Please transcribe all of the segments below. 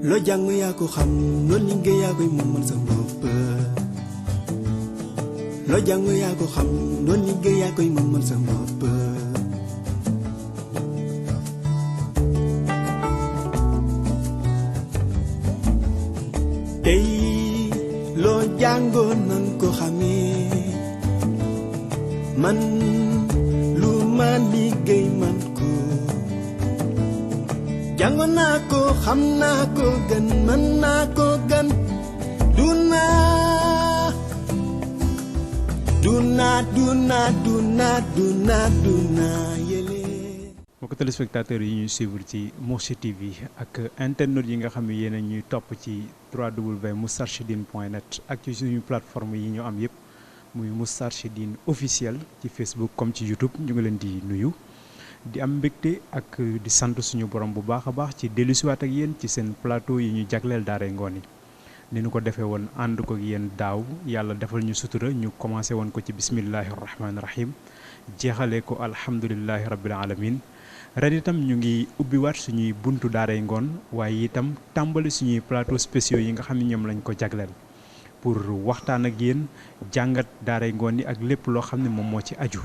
loo jàng yaa ko xam loo liggéey yaa koy moomal sa bopp loo jàng yaa ko xam loo liggéey yaa koy moomal sa bopp tey loo jàngoon nan ko xamee man lu ma liggéey man ko jàngoon naa ko xam naa ko gën mën naa ko gën duna yële. mbokk téléspectateurs yi ñuy suivre ci Mourchid TV ak internet yi nga xam ne yéen a ñuy topp ci www.moustarchidine.net ak ci suñu plateforme yi ñu am yëpp muy Moustarchidine officiel ci Facebook comme ci YouTube ñu ngi leen di nuyu. di am mbégte ak di sant suñu borom bu baax a baax ci dellusiwaat ak yéen ci seen plateau yi ñu jagleel daaray ngoon yi ni ñu ko defee woon ànd ko ak yéen daaw yàlla defal ñu sutura ñu commencé woon ko ci bismillahi rahmaani rahim jeexalee ko alhamdulilahi rabbil alamin ren itam ñu ngi ubbiwaat suñuy buntu daaray ngoon waaye itam tàmbali suñuy plateau spéciaux yi nga xam ne ñoom lañ ko jagleel pour waxtaan ak yéen jàngat daaray ngoon yi ak lépp loo xam ne moom moo ci aju.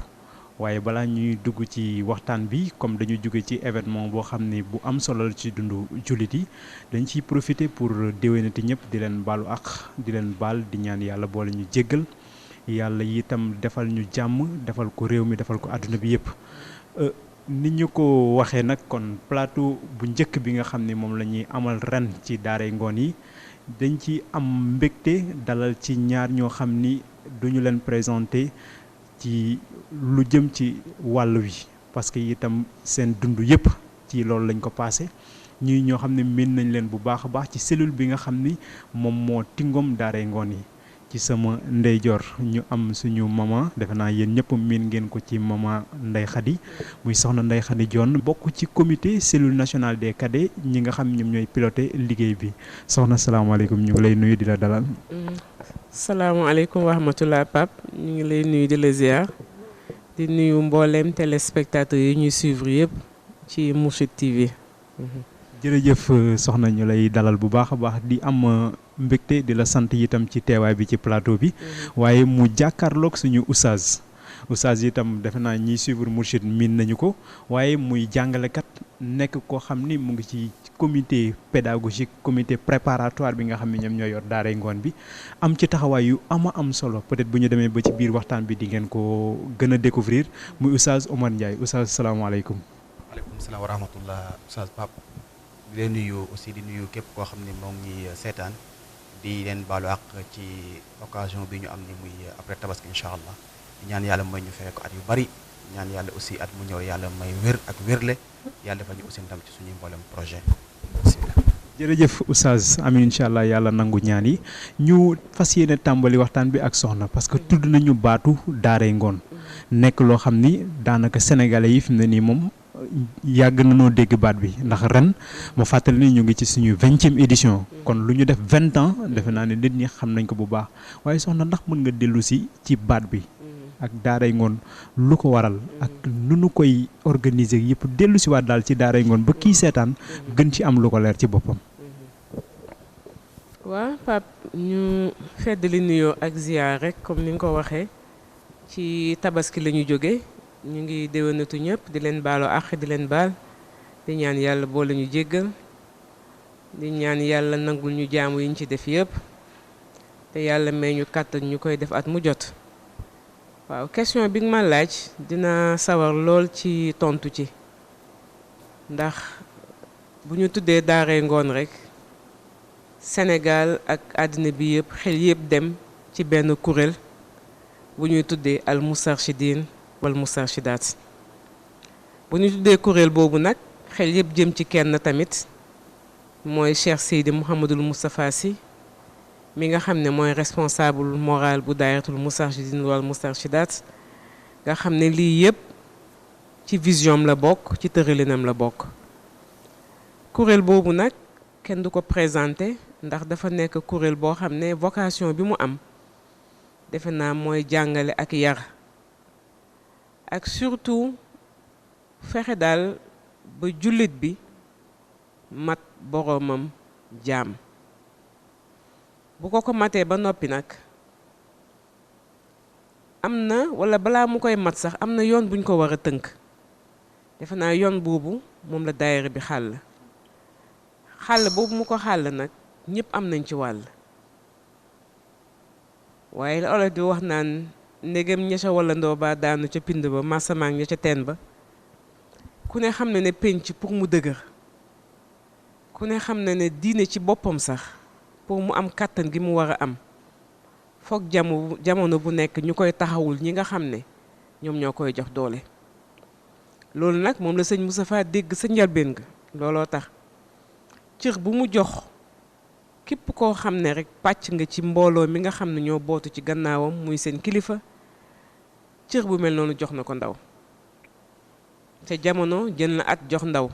waaye balaa ñuy dugg ci waxtaan bi comme dañu jóge ci événement boo xam ne bu am solo la ci dundu jullit yi dañ ciy profiter pour déwénati ñëpp di leen baalu ak di leen baal di ñaan yàlla boole ñu jéggal yàlla itam defal ñu jàmm defal ko réew mi defal ko àdduna bi yëpp. nit ñu ko waxee nag kon plateau bu njëkk bi nga xam ne moom la ñuy amal ren ci daaray ngoon yi dañ ci am mbégte dalal ci ñaar ñoo xam ni duñu leen présenter. ci lu jëm ci wàll wi parce que itam seen dund yëpp ci loolu lañ ko passé ñuy ñoo xam ne miin nañ leen bu baax a baax ci cellule bi nga xam ni moom moo tingoom daaray ngoon yi ci sama ndeyjoor ñu am suñu maman defe naa yéen ñëpp miin ngeen ko ci maman Ndeye Khady muy soxna Ndeye Khady Dione bokk ci comité cellule nationale des cadets ñi nga xam ñoom ñooy piloté liggéey bi soxna salaamaaleykum ñu ngi lay nuyu di la dalal. salaamaaleykum wa rahmatulah Pape ñu ngi lay nuyu di la ziar di nuyu mbooleem téléspectateurs yi ñuy suivre yëpp ci Mourchid TV. jërëjëf soxna ñu lay dalal bu baax a baax di am mbégte di la sant itam ci teewaay bi ci plateau bi waaye mu jàkkaarloog suñu oustaz itam defe naa ñiy suivre Mourchid miin nañu ko waaye muy jàngalekat nekk koo xam ni mu ngi ci comité pédagogique comité préparatoire bi nga xam ne ñoom ñoo yor daaray ngoon bi am ci taxawaay yu am solo peut-être bu ñu demee ba ci biir waxtaan bi di ngeen ko gën a découvrir muy oustaz Omar Ndiaye oustaz salaamaaleykum. waaleykum salaam wa rahmatullah oustaz Pape di leen nuyu aussi di nuyu képp koo xam ne moo ngi seetaan di leen baalu àq ci occasion bi ñu am ni muy après tabaski incha allah di ñaan yàlla may ñu fekk ko at yu bari ñaan yàlla aussi at mu ñëw yàlla may wér ak wérle yàlla defal ñu aussi ndam ci suñuy mboolem projet. jërëjëf oustaz amin incha allah yàlla nangu ñaan yi ñu fas yéene tàmbali waxtaan bi ak soxna parce que tudd nañu baatu daaray ngoon nekk loo xam ni daanaka sénégalais yi fi mu ne nii moom yàgg nañoo dégg baat bi ndax ren ma fàttali ni ñu ngi ci suñu 20e édition kon lu ñu def 20 ans defe naa ne nit ñi xam nañ ko bu baax waaye soxna ndax mën nga dellu si ci baat bi ak daaray ngoon lu ko waral ak nu nu koy organiser yëpp dellu si waat daal ci daaray ngoon ba kii seetaan gën ci am lu ko leer ci boppam. waaw Pape ñu feddali nuyoo ak ziar rek comme ni nga ko waxee ci tabaski la ñu jóge ñu ngi déwénatu ñëpp di leen baalu àq di leen baal di ñaan yàlla boole ñu jéggal di ñaan yàlla nangul ñu jaamu yi ñu ci def yëpp te yàlla may ñu kàttan ñu koy def at mu jot. waaw question bi nga ma laaj dina sawar lool ci tontu ci ndax bu ñu tuddee daaray ngoon rek Sénégal ak àddina bi yëpp xel yëpp dem ci benn kuréel bu ñuy tuddee al Moustarchidine wal Moustarchidaat bu ñu tuddee kuréel boobu nag xel yëpp jëm ci kenn tamit mooy Cheikh Seydi Mouhamadul Moustapha Sy mi nga xam ne mooy responsable moral bu daayiratul Moustarchidine wal Moustarchidaat nga xam ne lii yëpp ci vision la bokk ci tëralinam la bokk kuréel boobu nag kenn du ko présenté ndax dafa nekk kuréel boo xam ne vocation bi mu am defe naa mooy jàngale ak yar ak surtout fexe daal ba jullit bi mat boroomam jaam bu ko matee ba noppi nag am na wala balaa mu koy mat sax am na yoon buñ ko war a tënk defe naa yoon boobu moom la daayira bi xàll boobu mu ko xàll nag ñëpp am nañ ci wàll waaye la olof di wax naan ndegem ña ca wala ndoo ba daanu ca pind ba masamaak ña ca teen ba ku ne xam na ne penc pour mu dëgër ku ne xam na ne diine ci boppam sax pour mu am kàttan gi mu war a am foog jamono bu nekk ñu koy taxawul ñi nga xam ne ñoom ñoo koy jox doole loolu nag moom la sëñ Moustapha dégg sa njalbeen ga looloo tax cër bu mu jox képp koo xam ne rek pàcc nga ci mbooloo mi nga xam ne ñoo bootu ci gannaawam muy seen kilifa cër bu mel noonu jox na ko ndaw te jamono jël na at jox ndaw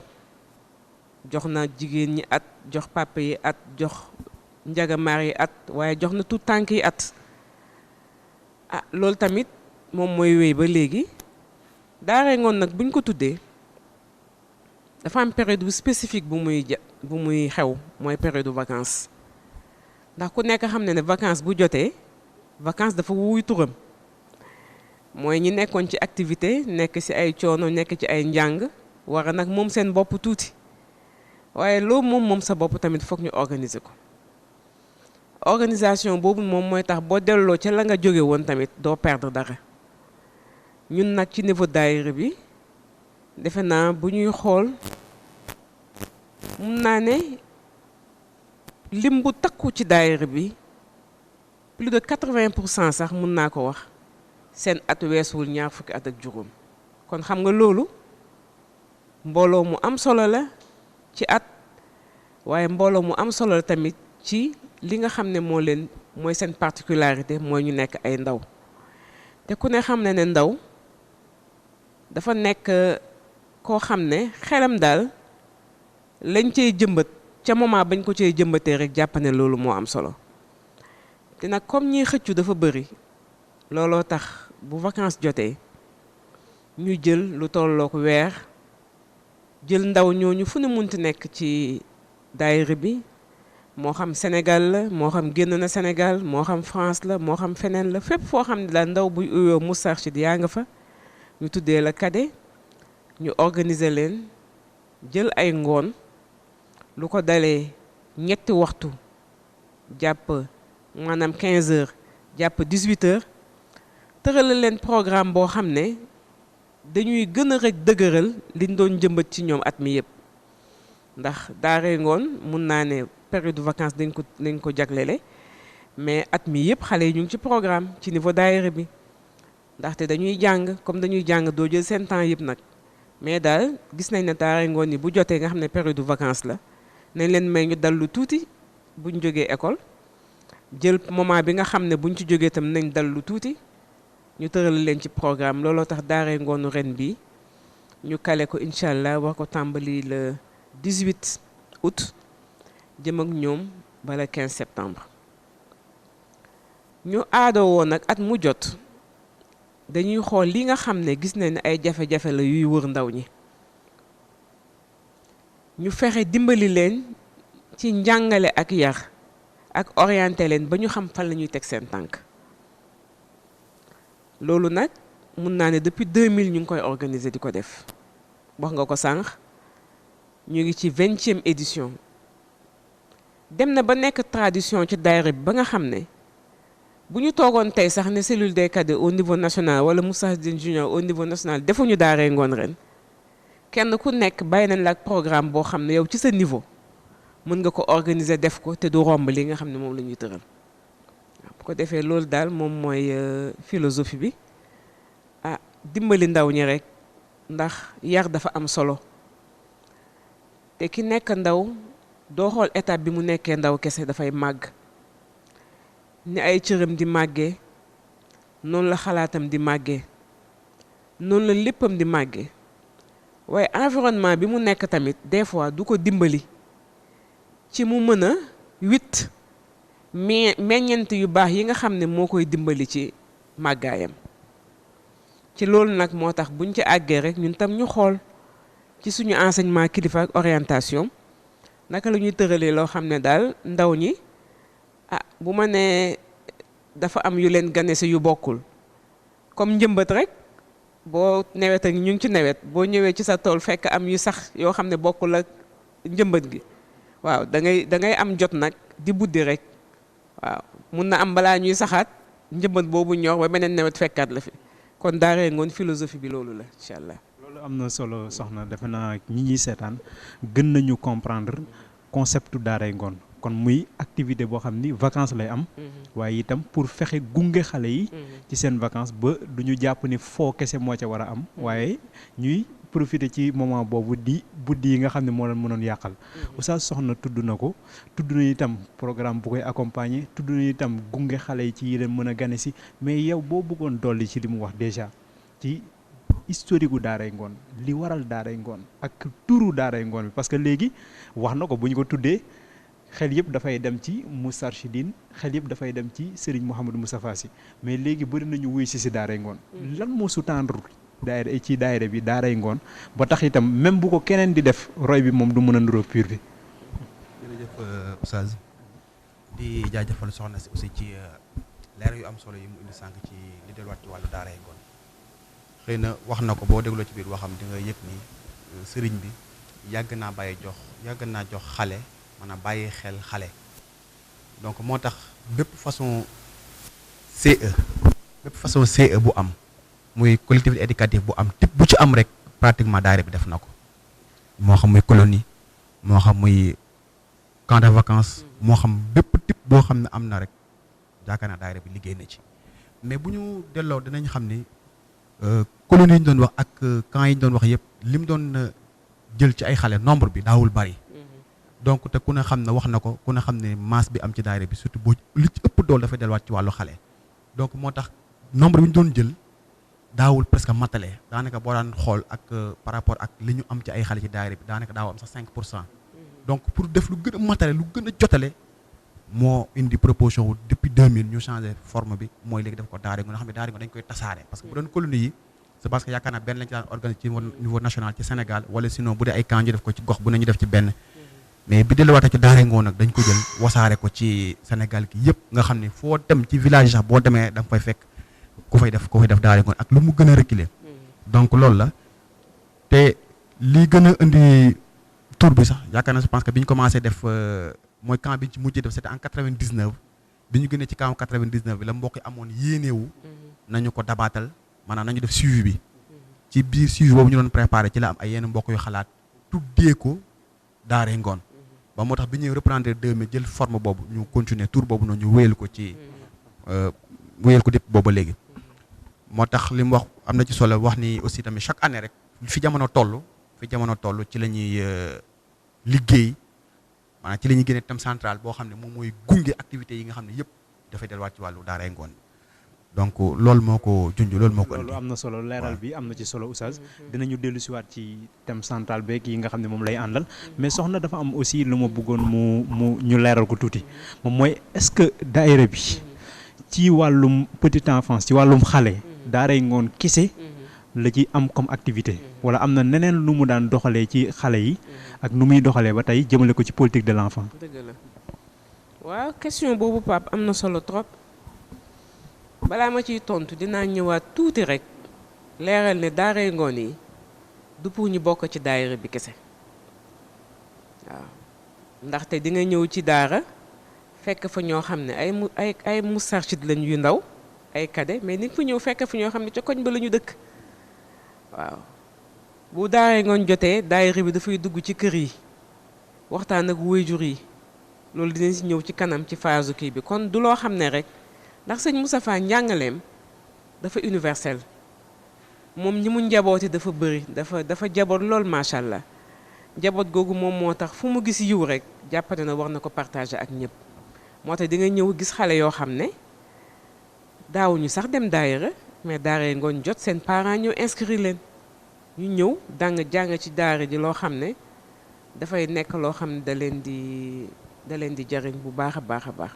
jox na jigéen ñi at jox papa yi at jox njagamaar yi at waaye jox na tout tànk yi at loolu tamit moom mooy wéy ba léegi Daaray Ngone nag buñ ko tuddee dafa am période bu spécifique bu muy xew mooy période vacances ndax ku nekk xam ne vacances bu jotee vacances dafa wuy turam mooy ñi nekkoon ci activité nekk ci ay coono nekk ci ay njàng war a nag moom seen bopp tuuti waaye loo moom sa bopp tamit foog ñu organiser ko organisation boobu moom mooy tax boo delloo ca la nga jóge woon tamit doo perdre dara ñun nag ci niveau daayira bi defe naa bu ñuy xool mun naa ne lim bu takku ci daayira bi plus de 80% sax mun naa ko wax seen at weesuwul ñaar fukki at ak juróom kon xam nga loolu mbooloo mu am solo la ci at waaye mbooloo mu am solo la tamit ci li nga xam ne mooy seen particularité mooy ñu nekk ay ndaw te ku ne xam ne ndaw dafa nekk koo xam ne xelam daal lañ cey jëmbat ca moment bañ ko cey jëmbatee rek jàpp ne loolu moo am solo te nag comme ñiy xëccu dafa bëri looloo tax bu vacances jotee ñu jël lu tollook weer jël ndaw ñooñu fu ne munti nekk ci daayira bi moo xam Sénégal la moo xam génn na Sénégal moo xam France la moo xam feneen la fépp foo xam ne daal ndaw buy uyoo Moustarchidine yaa nga fa ñu tuddee la cadet ñu organiser leen jël ay ngoon lu ko dalee ñetti waxtu jàpp maanaam 15 heures jàpp 18 heures tëralal leen programme boo xam ne dañuy gën a rek dëgëral liñ doon jëmbat ci ñoom at mi yëpp ndax Daaray Ngone mun naa ne période de vacances dañ ko jaglele mais at mi yëpp xale yi ñu ngi ci programme ci niveau daayira bi ndaxte dañuy jàng comme dañuy jàng doo jël seen temps yëpp nag mais daal gis nañ ne Daaray Ngone yi bu jotee nga xam ne période de vacances la nañ leen may ñu dallu tuuti buñ jógee école jël moment bi nga xam ne buñ ci jógee itam nañ dallu tuuti ñu tëral leen ci programme looloo tax Daaray Ngone ren bi ñu kale ko incha allah war ko tàmbali le 18 août jëm ak ñoom bala 15 septembre ñu aadoo woon nag at mu jot dañuy xool li nga xam ne gis nañ ne ay jafe-jafe la yuy wër ndaw ñi ñu fexe dimbali leen ci njàngale ak yar ak orienté leen ba ñu xam fan la ñuy teg seen tànk loolu nag mun naa ne depuis 2000 ñu ngi koy organiser di ko def wax nga ko sànq ñu ngi ci 20e édition dem na ba nekk tradition ci daayira bi ba nga xam ne bu ñu toogoon tey sax ne cellule des cadets au niveau national wala Moustarchidine junior au niveau national defuñu Daaray Ngone ren kenn ku nekk bàyyi nañ la ak programme boo xam ne yow ci sa niveau mën nga ko organiser def ko te du romb li nga xam ne moom la ñuy tëral bu ko defee loolu daal moom mooy philosophie bi dimbali ndaw ñi rek ndax yar dafa am solo te ki nekk ndaw doo xool étape bi mu nekkee ndaw kese dafay màgg ni ay cëram di màggee noonu la xalaatam di màggee noonu la léppam di màggee waaye environnement bi mu nekk tamit des fois du ko dimbali ci mu mën a witt meññeent yu baax yi nga xam ne moo koy dimbali ci màggaayam ci loolu nag moo tax buñ ci àggee rek ñun tam ñu xool ci suñu enseignement kilifa ak orientation naka la ñuy tëralee loo xam ne daal ndaw ñi bu ma nee dafa am yu leen gane si yu bokkul comme njëmbat rek boo nawet ak ñu ngi ci nawet boo ñëwee ci sa tool fekk am yu sax yoo xam ne bokkul ak njëmbat gi waaw da ngay am jot nag di buddi rek waaw mun na am balaa ñuy saxaat njëmbat boobu ñor ba beneen nawet fekkaat la fi kon Daaray Ngone philosophie bi loolu la incha allah. loolu am na solo soxna defe naa ñi ñuy seetaan gën nañu comprendre concept Daaray Ngone kon muy activité boo xam ni vacances lay am. waaye itam pour fexe gunge xale yi. ci seen vacances ba du ñu jàpp ni foo kese moo ca war a am. waaye ñuy profiter ci moment boobu di buddi yi nga xam ne moo leen mënoon yàqal. Oustaz Soxna tudd na ko tudd na itam programme bu koy accompagner tudd na itam gunge xale yi ci yi leen mën a gane si mais yow boo bëggoon dolli ci li mu wax déjà ci historique gu Daaray Ngone li waral Daaray Ngone ak turu Daaray Ngone bi parce que léegi wax na ko bu ñu ko tuddee. xel yëpp dafay dem ci Moustarchidine xel yëpp dafay dem ci Serigne Mouhamadou Moustapha Sy mais léegi bëri nañu wuy si Daaray Ngone lan moo sous-tendre daayira ci daayira bi Daaray Ngone ba tax itam même bu ko keneen di def roy bi moom du mën a nuroo pur bi. jërëjëf Oustaz di jaajëfal soxna si aussi ci leer yu am solo yi mu indi sànq ci li delluwaat ci wàllu Daaray Ngone xëy na wax na ko boo dégloo ci biir waxam di nga yëg ni sëriñ bi yàgg naa jox xale. maanaam bàyyi xel xale donc moo tax bépp façon CE bu am muy collectivité éducative bu am type bu ci am rek pratiquement daayira bi def na ko moo xam muy colonie moo xam muy camp de vacances moo xam bépp type boo xam ne am na rek yaakaar naa daayira bi liggéey na ci mais bu ñu delloo dinañ xam ni colonie yi ñu doon wax ak camp yi ñu doon wax yëpp li mu doon jël ci ay xale nombre bi daawul bari. donc te ku ne xam ne wax na ko ku ne xam ne masse bi am ci daayira bi surtout boo li ci ëpp dool dafay delluwaat ci wàllu xale donc moo tax nombre bi ñu doon jël daawul presque matale daanaka boo daan xool ak par rapport ak li ñu am ci ay xale ci daayira bi daanaka daaw am sax 5%. donc pour def lu gën a matale lu gën a jotale moo indi proposition wu depuis 2000 ñu changé forme bi mooy léegi def ko Daaray Ngone nga xam ne Daaray Ngone dañ koy tasaare parce que bu doon colonie yi c'est parce que yaakaar naa benn lañ ci daan organiser ci niveau national ci Sénégal wala sinon bu dee ay camp ñu def ko ci gox bu ne ñu def ci benn. mais bi delluwaatee ci Daaray Ngone nag dañ ko jël wasaare ko ci Sénégal gi yëpp nga xam ne foo dem ci village sax boo demee da nga fay fekk ku fay def Daaray Ngone ak lu mu gën a reculer donc loolu la te li gën a indi tour bi sax yaakaar naa je pense que bi ñu commencé def mooy camp bi ñu ci mujjee def c'était en 99 bi ñu génnee ci camp 99 bi la mbokk yi amoon yéenewu nañu ko dabaatal maanaam nañu def suivi bi ci biir suivi boobu ñu doon préparé ci la am ay yenn mbokk yu xalaat tuddee ko Daaray Ngone ba moo tax bi ñuy reprendre 2000 jël forme boobu ñu continuer tour boobu noonu ñu wéyal ko ci wéyal ko dépp booba léegi moo tax li mu wax am na ci solo wax ni aussi tamit chaque année rek fi jamono toll ci la ñuy liggéey maanaam ci la ñuy génne thème central boo xam ne moom mooy gunge activités yi nga xam ne yëpp dafay delluwaat ci wàllu Daaray Ngone donc loolu moo ko junj loolu moo ko indi. loolu am na solo leeral bi am na ci solo Oustaz dinañu dellu si waat ci thème central beeg yi nga xam ne moom lay àndal mais soxna dafa am aussi lu ma bëggoon mu ñu leeral ko tuuti moom mooy est-ce que daayira bi ci wàllum petite enfance ci wàllum xale Daaray Ngone kese la ci am comme activité wala am na neneen lu mu daan doxalee ci xale yi ak nu muy doxalee ba tey jëmale ko ci politique de l'enfant. dëgg la waaw question boobu Pape am na solo trop. balaa ma ciy tontu dinaa ñëwaat tuuti rek leeral ne Daaray Ngone yi du pour ñu bokk ci daayira bi kese waaw ndaxte di nga ñëw ci daara fekk fa ñoo xam ne ay Moustarchid lañ yu ndaw ay cadet mais ni fa ñëw fekk fa ñoo xam ne ca koñ ba la ñu dëkk waaw bu Daaray Ngone jotee daayira bi dafay dugg ci kër yi waxtaan ak waajur yi loolu dinañ si ñëw ci kanam ci phase kii bi kon du loo xam ne rek. ndax sëñ Moustapha njàngaleem dafa universel moom ñi mu njabooti dafa bëri dafa jaboot lool macha allah njaboot googu moom moo tax fu mu gis yiw rek jàppate na war na ko partager ak ñëpp moo tax di nga ñëw gis xale yoo xam ne daawuñu sax dem daayira mais Daaray Ngone jot seen parents ñëw inscrire leen ñu ñëw jàng ci daara ji loo xam ne dafay nekk loo xam ne da leen di jariñ bu baax a baax a baax.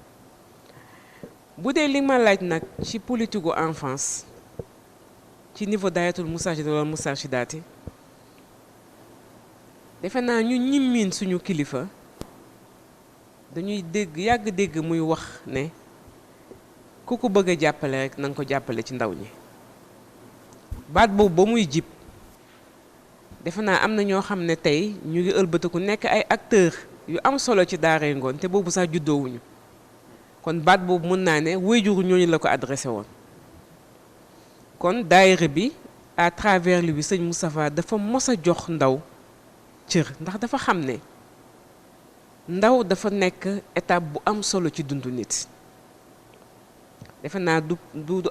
bu dee li ma laaj nag ci politique gu enfance ci niveau daayatul Moustarchidine wala Moustarchidaty defe naa ñu ñimmiin suñu kilifa dañuy dégg yàgg dégg muy wax ne ku ko bëgg a jàppale rek na nga ko jàppale ci ndaw ñi. baat boobu ba muy jib defe naa am na ñoo xam ne tey ñu ngi ëlbatiku nekk ay acteurs yu am solo ci Daaray Ngoon te boobu sax juddoowuñu kon baat boobu mën naa ne waajur ñooñu la ko adressé woon. kon daayira bi à travers lui sëñ Moustapha dafa mos a jox ndaw cër ndax dafa xam ne ndaw dafa nekk étape bu am solo ci dundu nit. defe naa du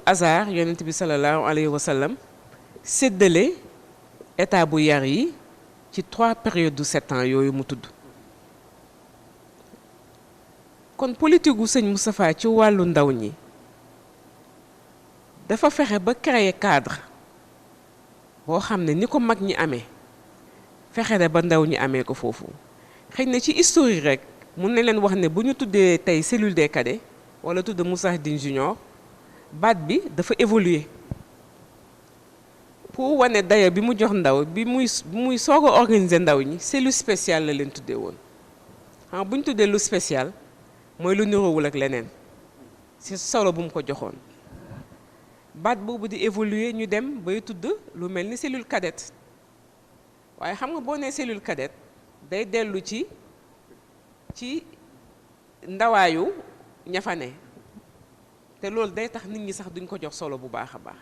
hasard yonent bi sallallahu alayhi wa sallam séddale état bu yar yi ci 3 périodes de 7 ans yooyu mu tudd. kon politique gu sëñ Moustapha ci wàllu ndaw ñi dafa fexe ba créer cadre boo xam ne ni ko mag ñi amee fexe ba ndaw ñi amee ko foofu. xëy na ci historique rek mun na leen wax ne bu ñu tuddee tey cellule des cadets wala tudd Moustarchidine Junior baat bi dafa évoluer pour wane dayo bi mu jox ndaw bi muy soog a organiser ndaw ñi cellule spéciale la leen tuddee woon. xam bu ñu tuddee lu spécial mooy lu niroowul ak leneen ci solo bu mu ko joxoon. baat boobu di évoluer ñu dem bay tudd lu mel ni cellule cadette waaye xam nga boo nee cellule cadette day dellu ci ndawaayu ña fa ne te loolu day tax nit ñi sax duñ ko jox solo bu baax a baax.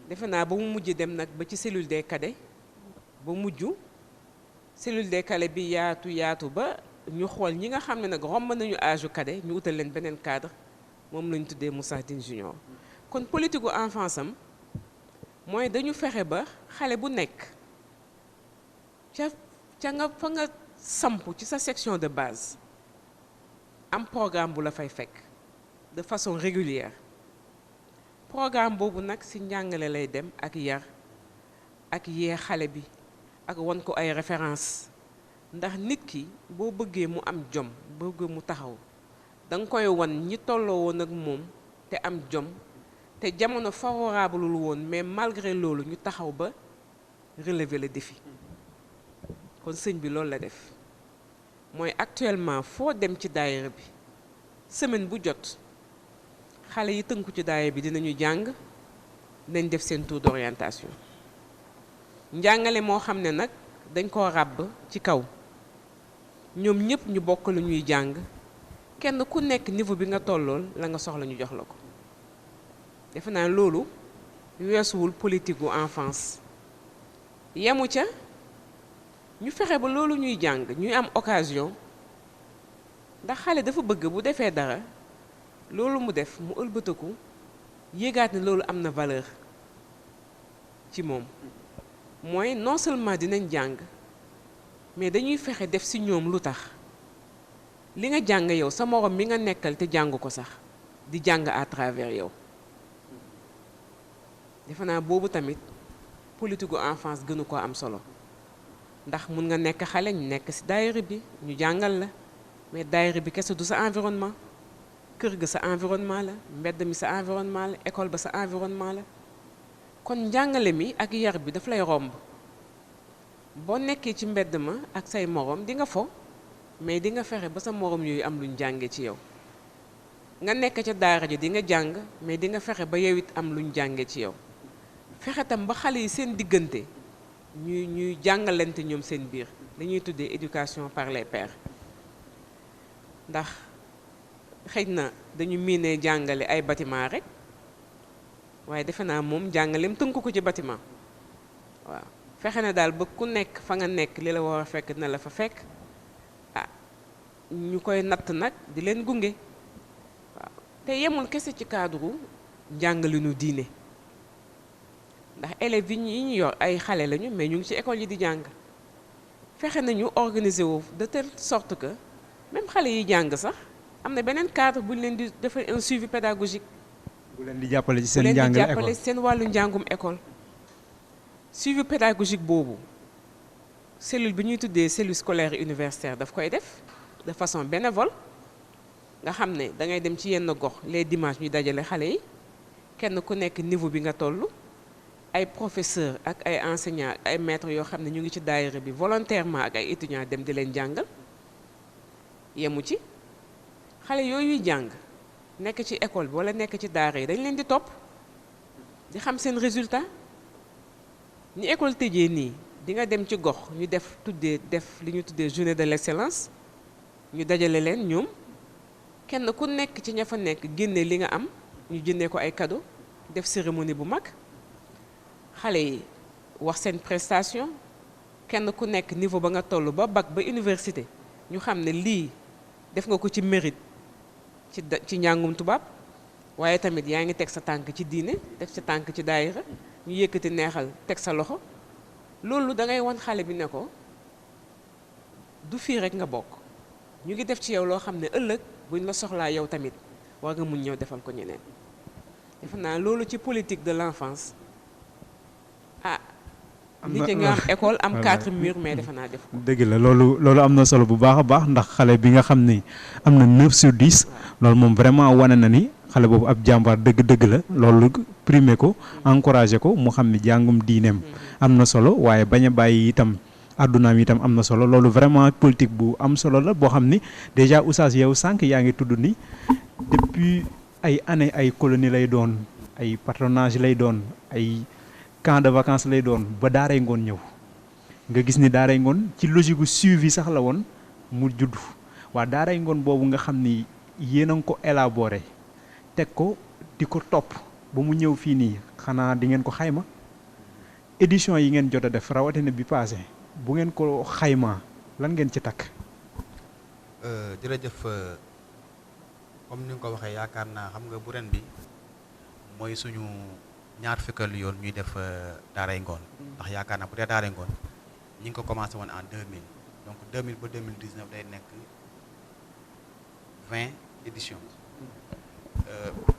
defe naa ba mu mujj dem nag ba ci cellule des cadets ba mujj cellule des cadets bi yaatu ba ñu xool ñi nga xam ne nag romb nañu âge cadet ñu utal leen beneen cadre moom lañu tuddee Moustarchidine Junior. kon politique gu enfance am mooy dañu fexe ba xale bu nekk ca nga fa nga samp ci sa section de base am programme bu la fay fekk de façon régulière. programme boobu nag ci njàngale lay dem ak yar ak yee xale bi ak wan ko ay référence ndax nit ki boo bëggee mu am jom bëgg mu taxaw da nga koy wan ñi tolloo woon ak moom te am jom te jamono favorable woon mais malgré loolu ñu taxaw ba relever le défi. kon sëñ bi loolu la def mooy actuellement foo dem ci daayira bi semaine bu jot xale yi tënku ci daayira bi dinañu jàng dinañ def seen tour d'orientation. njàngale moo xam ne nag dañ koo ràbb ci kaw ñoom ñëpp ñu bokk lu ñuy jàng kenn ku nekk niveau bi nga tollool la nga soxla ñu jox la ko. defe naa loolu weesuwul politique gu enfance yemu ca ñu fexe ba loolu ñuy jàng ñuy am occasion ndax xale dafa bëgg bu defee dara loolu mu def mu ëlbatiku yéegaat ne loolu am na valeur ci moom. mooy non seulement dinañ jàng mais dañuy fexe def ci ñoom lu tax li nga jàng yow sa morom mi nga nekkal te jàng ko sax di jàng à travers yow. defe naa boobu tamit politique gu enfance gënu ko am solo ndax mun nga nekk xale ñu nekk ci daayira bi ñu jàngal la mais daayira bi kese du sa environnement kër ga sa environnement la mbedd mi sa environnement la école ba sa environnement la. kon njàngale mi ak yar bi daf lay romb boo nekkee ci mbedd ma ak say morom di nga fo mais di nga fexe ba sa morom yooyu am luñ jànge ci yow nga nekk ca daara ji di nga jàng mais di nga fexe ba yow it am luñ jànge ci yow fexe tam ba xale yi seen diggante ñuy jàngalante ñoom seen biir dañuy tuddee éducation par les pairs ndax xëy na dañu miinee jàngale ay bâtiment rek waaye defe naa moom jàngaleem tënku ko ci bâtiment waaw fexe na daal ba ku nekk fa nga nekk li la war a fekk dina la fa fekk ah ñu koy natt nag di leen gunge waaw te yemul kese ci cadre njàngalinu diine ndax élèves yi ñu yor ay xale lañu mais ñu ngi ci école yi di jàng fexe nañu organiser wu de telle sorte que même xale yi jàng sax am na beneen cadre bu ñu leen di defal un suivi pédagogique. bu leen di jàppale ci seen njàngale école seen wàllu njàngum école. suivi pédagogique boobu cellule bi ñuy tuddee cellule scolaire universitaire daf koy def de façon bénévole nga xam ne da ngay dem ci yenn gox les dimanches ñu dajale xale yi kenn ku nekk niveau bi nga toll ay professeurs ak ay enseignants ay maîtres yoo xam ne ñu ngi ci daayira bi volontairement ak ay étudiants dem di leen jàngal yemu ci xale yooyuy jàng nekk ci école bi wala nekk ci daara yi dañ leen di topp di xam seen résultat. ni école tëjee nii di nga dem ci gox ñu def li ñu tuddee journée de l'excellence ñu dajale leen ñoom kenn ku nekk ci ña fa nekk génne li nga am ñu jëndee ko ay cadeau def cérémonie bu mag xale yi wax seen prestation kenn ku nekk niveau ba nga toll ba bac ba université ñu xam ne lii def nga ko ci mérite ci njàngum tubaab waaye tamit yaa ngi teg sa tànk ci diine teg sa tànk ci daayira ñu yëkkati neexal teg sa loxo loolu da ngay wan xale bi ne ko du fii rek nga bokk ñu ngi def ci yow loo xam ne ëllëg buñ la soxlaa yow tamit war nga mun ñëw defal ko ñeneen defe naa loolu ci politique de l'enfance nit ñi nga am école am 4 murs mais defe naa def ko. dëgg la loolu am na solo bu baax a baax ndax xale bi nga xam ni am na 9 sur 10 loolu moom vraiment wane na ni xale boobu ab jàmbaar dëgg la loolu primer ko encourager ko mu xam ni jàngum diineem am na solo waaye bañ a bàyyi itam àddunaam itam am na solo loolu vraiment politique bu am solo la boo xam ni déjà oustaz yow sànq yaa ngi tudd ni depuis ay années ay colonie lay doon ay patronage lay doon ay camp de vacances lay doon ba daaray ngoon ñëw nga gis ni daaray ngoon ci logique gu suivi sax la woon mu judd waa daaray ngoon boobu nga xam ni yéen a ngi ko élaboré teg ko di ko topp ba mu ñëw fii nii xanaa di ngeen ko xayma édition yi ngeen jot a def rawatina bi passé bu ngeen ko xaymaa lan ngeen ci takk. jërëjëf comme ni nga ko waxee yaakaar naa xam nga bu ren bi mooy suñu ñaar fukkeelu yoon ñuy def daaray ngoon ndax yaakaar naa bu dee daaray ngoon ñi ngi ko commencé woon en 2000 donc 2000 ba 2019 day nekk 20 éditions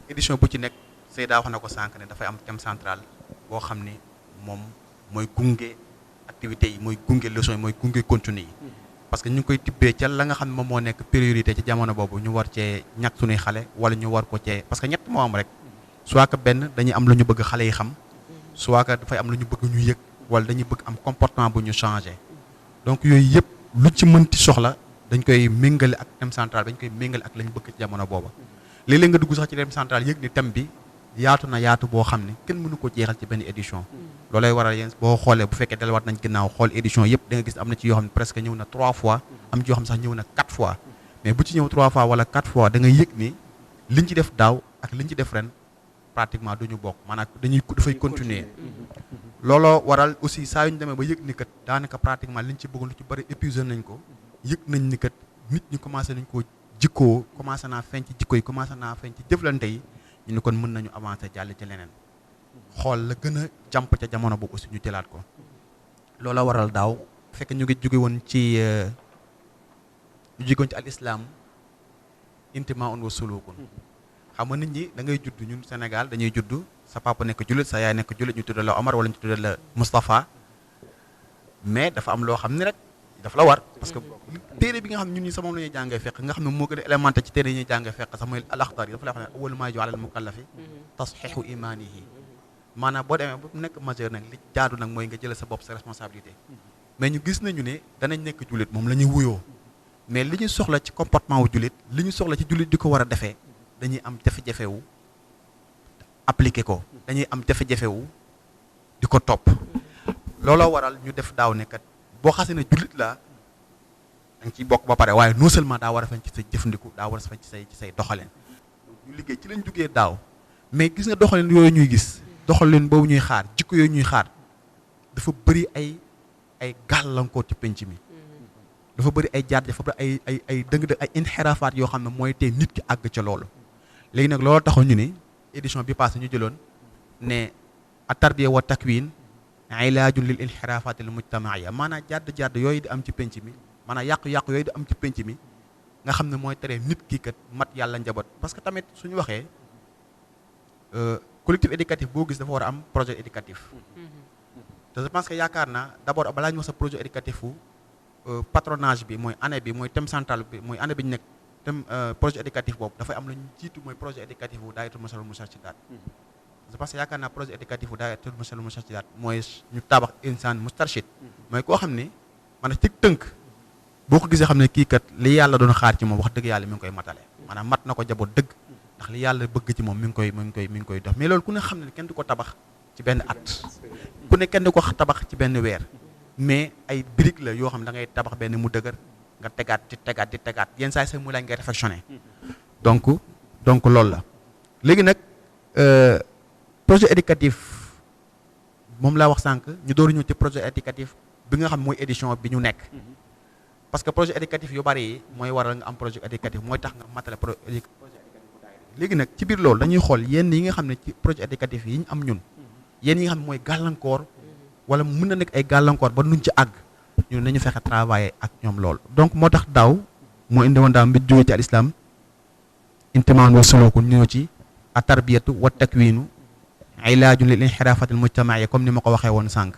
édition bu ci nekk Seyda wax na ko sànq ne dafay am thème central boo xam ni moom mooy gunge activités yi mooy gunge leçons yi mooy gunge contenu yi parce que ñu ngi koy tibbee ca la nga xam ne moom moo nekk priorité ci jamono boobu ñu war cee ñàkk suñuy xale wala ñu war ko cee parce que ñett moo am rek soit que benn dañuy am lu ñu bëgg xale yi xam soit que dafay am lu ñu bëgg ñu yëg wala dañuy bëgg am comportement bu ñu changé donc yooyu yëpp lu ci mënti soxla dañ koy méngale ak thème central dañ koy méngale ak la ñu bëgg ci jamono booba léeg-léeg nga dugg sax ci thème central yëg ni thème bi yaatu na yaatu boo xam ne kenn mënu ko jeexal ci benn édition loolay waral yéen boo xoolee bu fekkee delluwaat nañ ginnaaw xool édition yëpp da nga gis am na ci yoo xam ne presque ñëw na 3 fois am ci yoo xam ne sax ñëw na 4 fois mais bu ci ñëw 3 fois wala 4 fois da nga yëg ni liñ ci def daaw ak liñ ci def ren pratiquement duñu bokk maanaam dafay continuer looloo waral aussi saa yu ñu demee ba yëg ni kat daanaka pratiquement liñ ci bëggoon lu ci bëri épuisé nañ ko yëg nañ ni kat nit ñi commencé nañ koo jikkoo commencé naa feeñ ci jikko yi commencé naa feeñ ci jëflante yi ñu ni kon mën nañu avancer jàll ci leneen xool la gën a jàmp ca jamono boobu aussi ñu jëlaat ko loola waral daaw fekk ñu ngi jóge woon ci al islam intima un wa sulukun xam nga nit ñi da ngay judd ñun Sénégal dañuy judd sa papa nekk jullit sa yaay nekk jullit ñu tuddee la Omar wala ñu tuddee la Moustapha mais dafa am loo xam ni rek dafa la war parce que téere bi nga xam ne ñun ñi sa moom la ñuy jàngee fekk nga xam ne moo gën a élémenté ci téere yi ñuy jàngee fekk sax mooy al-Axdari dafa lay wax ne awwalu maa yajibu alal mukallafi tasxiixu imaanihi maanaam boo demee ba nekk majeur nag li jaadu nag mooy nga jëlee sa bopp sa responsabilité mais ñu gis nañu ne danañ nekk jullit moom la ñuy wuyoo mais li ñu soxla ci comportement wu jullit li ñu soxla ci jullit di ko war a defee dañuy am jafe-jafe wu appliqué ko dañuy am jafe-jafe wu di ko topp looloo waral ñu def daaw ne kat boo xasee ne jullit la da nga ciy bokk ba pare waaye non seulement daa war a feeñ ci say jëfandiku daa war a feeñ ci say doxalin ñu liggéey ci lañ jógee daaw mais gis nga doxalin yooyu ñuy gis doxalin boobu ñuy xaar jikko yooyu ñuy xaar dafa bëri ay gàllankoor ci penc mi dafa bëri ay jaar dafa bëri ay dëng ay inxiraafaat yoo xam ne mooy tey nit ki àgg ca loolu léegi nag loolu taxoon ñu ne édition bi passé ñu jëloon ne a tarbiya wa takwin ilaajun lil inxiraafaat al mujtamaia maanaam jadd yooyu di am ci penc mi maanaam yàqu-yàqu yooyu di am ci penc mi nga xam ne mooy tere nit ki kat mat yàlla njaboot parce que tamit suñu waxee collectif éducatif boo gis dafa war a am projet éducatif te je pense que yaakaar naa d'abord balaa ñu wax sa projet éducatif fu patronage bi mooy année bi mooy thème central bi mooy année bi ñu nekk thème projet éducatif boobu dafay am la ñu jiitu mooy projet éducatif wu Daairatul Masalul Moustarchidaat je pense que yaakaar naa projet éducatif wu Daairatul Masalul Moustarchidaat mooy ñu tabax insaan mustarshid mooy koo xam ne maanaam ci tënk boo ko gisee xam ne kii kat li yàlla doon xaar ci moom wax dëgg yàlla mi ngi koy matale maanaam mat na ko jaboot dëgg ndax li yàlla bëgg ci moom mi ngi koy def mais loolu ku ne xam ne kenn du ko tabax ci benn at ku ne kenn du ko tabax ci benn weer mais ay briques la yoo xam ne da ngay tabax benn mu dëgër nga tegaat di tegaat yenn saa yi sax mu laaj ngay réfectionné donc loolu la léegi nag projet éducatif moom laa wax sànq ñu door ñëw ci projet éducatif bi nga xam mooy édition bi ñu nekk parce que projet éducatif yu bari yi mooy waral nga am projet éducatif mooy tax nga matale projet éducatif léegi nag ci biir loolu dañuy xool yenn yi nga xam ne ci projet éducatif yi ñu am ñun yenn yi nga xam ne mooy gàllankoor wala mën na nekk ay gàllankoor ba nuñ ci àgg ñun nañu fexe travailler ak ñoom loolu donc moo tax daaw moo indi woon daaw mbir jógee ci al islam intimaan wa suluku ñëw ci a tarbiyatu wa takwiinu ilaaju lil inxiraafatil mujtamaai comme ni ma ko waxee woon sànq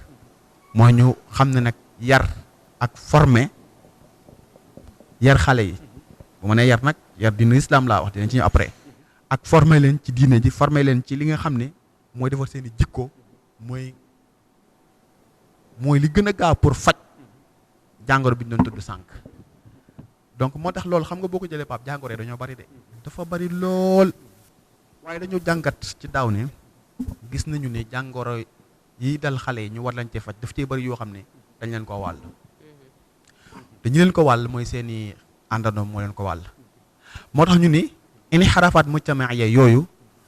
mooy ñu xam ne nag yar ak former yar xale yi bu ma nee yar nag yar diine islam laa wax dinañ ci ñëw après ak former leen ci diine ji former leen ci li nga xam ne mooy defar seen i jikko mooy li gën a gaaw pour faj jàngoro bi ñu doon tudd sànq donc moo tax loolu xam nga boo ko jëlee Pape jàngoro yi dañoo bari de dafa bari lool waaye dañoo jàngat ci daaw ne gis nañu ne jàngoro yi dal xale yi ñu war lañ cee faj daf cee bari yoo xam ne dañ leen ko wàll dañu leen ko wàll mooy seen i àndandoo moo leen ko wàll moo tax ñu ni inxiraafaat mujtamaaiya yooyu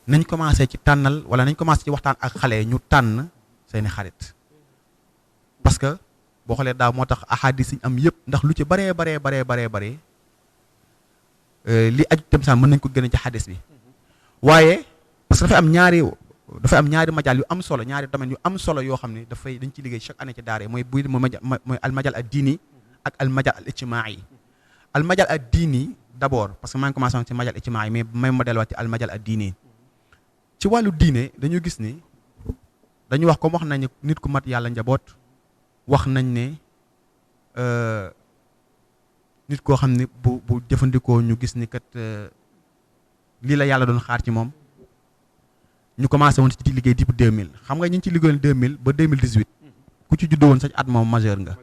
nañ commencé ci tànnal wala nañ commencé ci waxtaan ak xale yi ñu tànn seeni xarit parce que boo xoolee daaw moo tax ahadis yi am yëpp ndax lu ci baree li aju tamsaan mën nañ ko gën ci xadis bi waaye parce que dafay am ñaari majaal yu am solo ñaari domaines yu am solo yoo xam ne dañ ci liggéey chaque année ci daara mooy mooy almajal ad diini ak almajal al ijtimaai almajal ad diini d'abord parce que maa ngi commencé woon ci majal ijtimaai mais may ma delluwaat ci almajal ad diini ci wàllu diine dañu gis ni dañu wax comme wax nañ ne nit ku mat yàlla njaboot wax nañ ne nit koo xam ne bu jëfandikoo ñu gis ni kat lii la yàlla doon xaar ci moom ñu commencé woon ci liggéey depuis 2000 xam nga ñu ngi ci liggéeyoon 2000 ba 2018 ku ci juddoo woon sax at moom majeur nga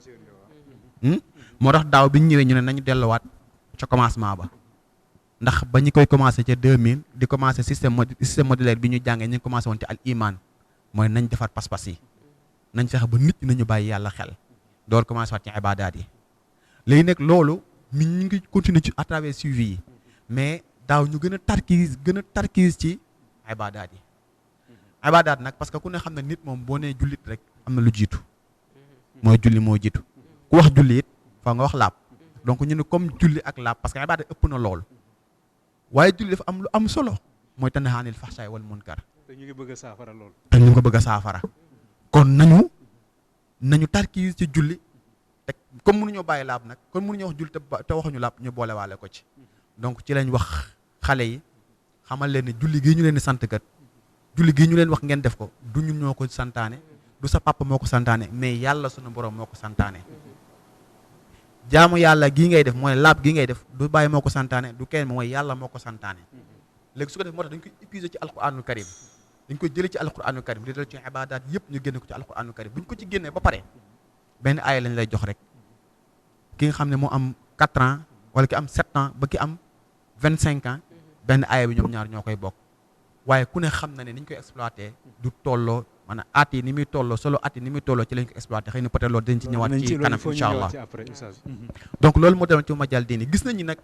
moo tax daaw bi ñu ñëwee ñu ne nañu delluwaat ca commencement ba ndax ba ñu koy commencé ca 2000 di commencé système modulaire bi ñu jàngee ñu ngi commencé woon ci al iman mooy nañ defar pas-pas yi nañ fexe ba nit ñi nañu bàyyi yàlla xel door commencé waat ci ibadaat yi léegi nag loolu ñu ngi continuer ci à travers suivi yi mais daaw ñu gën a tarkiis ci ibadaat yi ibadaat nag parce que ku ne xam ne nit moom boo nee jullit rek am na lu jiitu mooy julli moo jiitu ku wax julli it fa nga wax laab donc ñu ne comme julli ak laab parce que ibadaat ëpp na lool waaye julli dafa am lu am solo mooy tanhaa anil fahshaay wal munkar te ñu ngi bëgg a saafara lool te ñu ngi ko bëgg a saafara kon nañu tarkiis ci julli te comme mënuñoo bàyyi laab nag kon mënuñoo wax julli te waxuñu laab ñu boole waale ko ci donc ci lañ wax xale yi xamal leen ne julli gii ñu leen di sant kat julli gii ñu leen wax ngeen def ko du ñun ñoo ko santaane du sa papa moo ko santaane mais yàlla sunu borom moo ko santaane jaamu yàlla gii ngay def mooy laab gii ngay def du bàyyi moo ko santaane du kenn mooy yàlla moo ko santaane léegi su ko def moo tax dañ koy épuiser ci alquranul karim dañ koy jëlee ci alquranul karim di dal ci ibadaat yëpp ñu génne ko ci alquranul karim bu ñu ko ci génnee ba pare benn aaya lañ lay jox rek ki nga xam ne moo am 4 ans wala ki am 7 ans ba ki am 25 ans benn aaya bi ñoom ñaar ñoo koy bokk waaye ku ne xam na ne ni ñu koy exploité du tolloo maanaam at yi ni muy tolloo solo at yi ni muy tolloo ci lañ ko exploité xëy na peut-être loolu dañ ci ñëwaat ci kanam incha allah donc loolu moo demoon ci majal diini gis nañ ni nag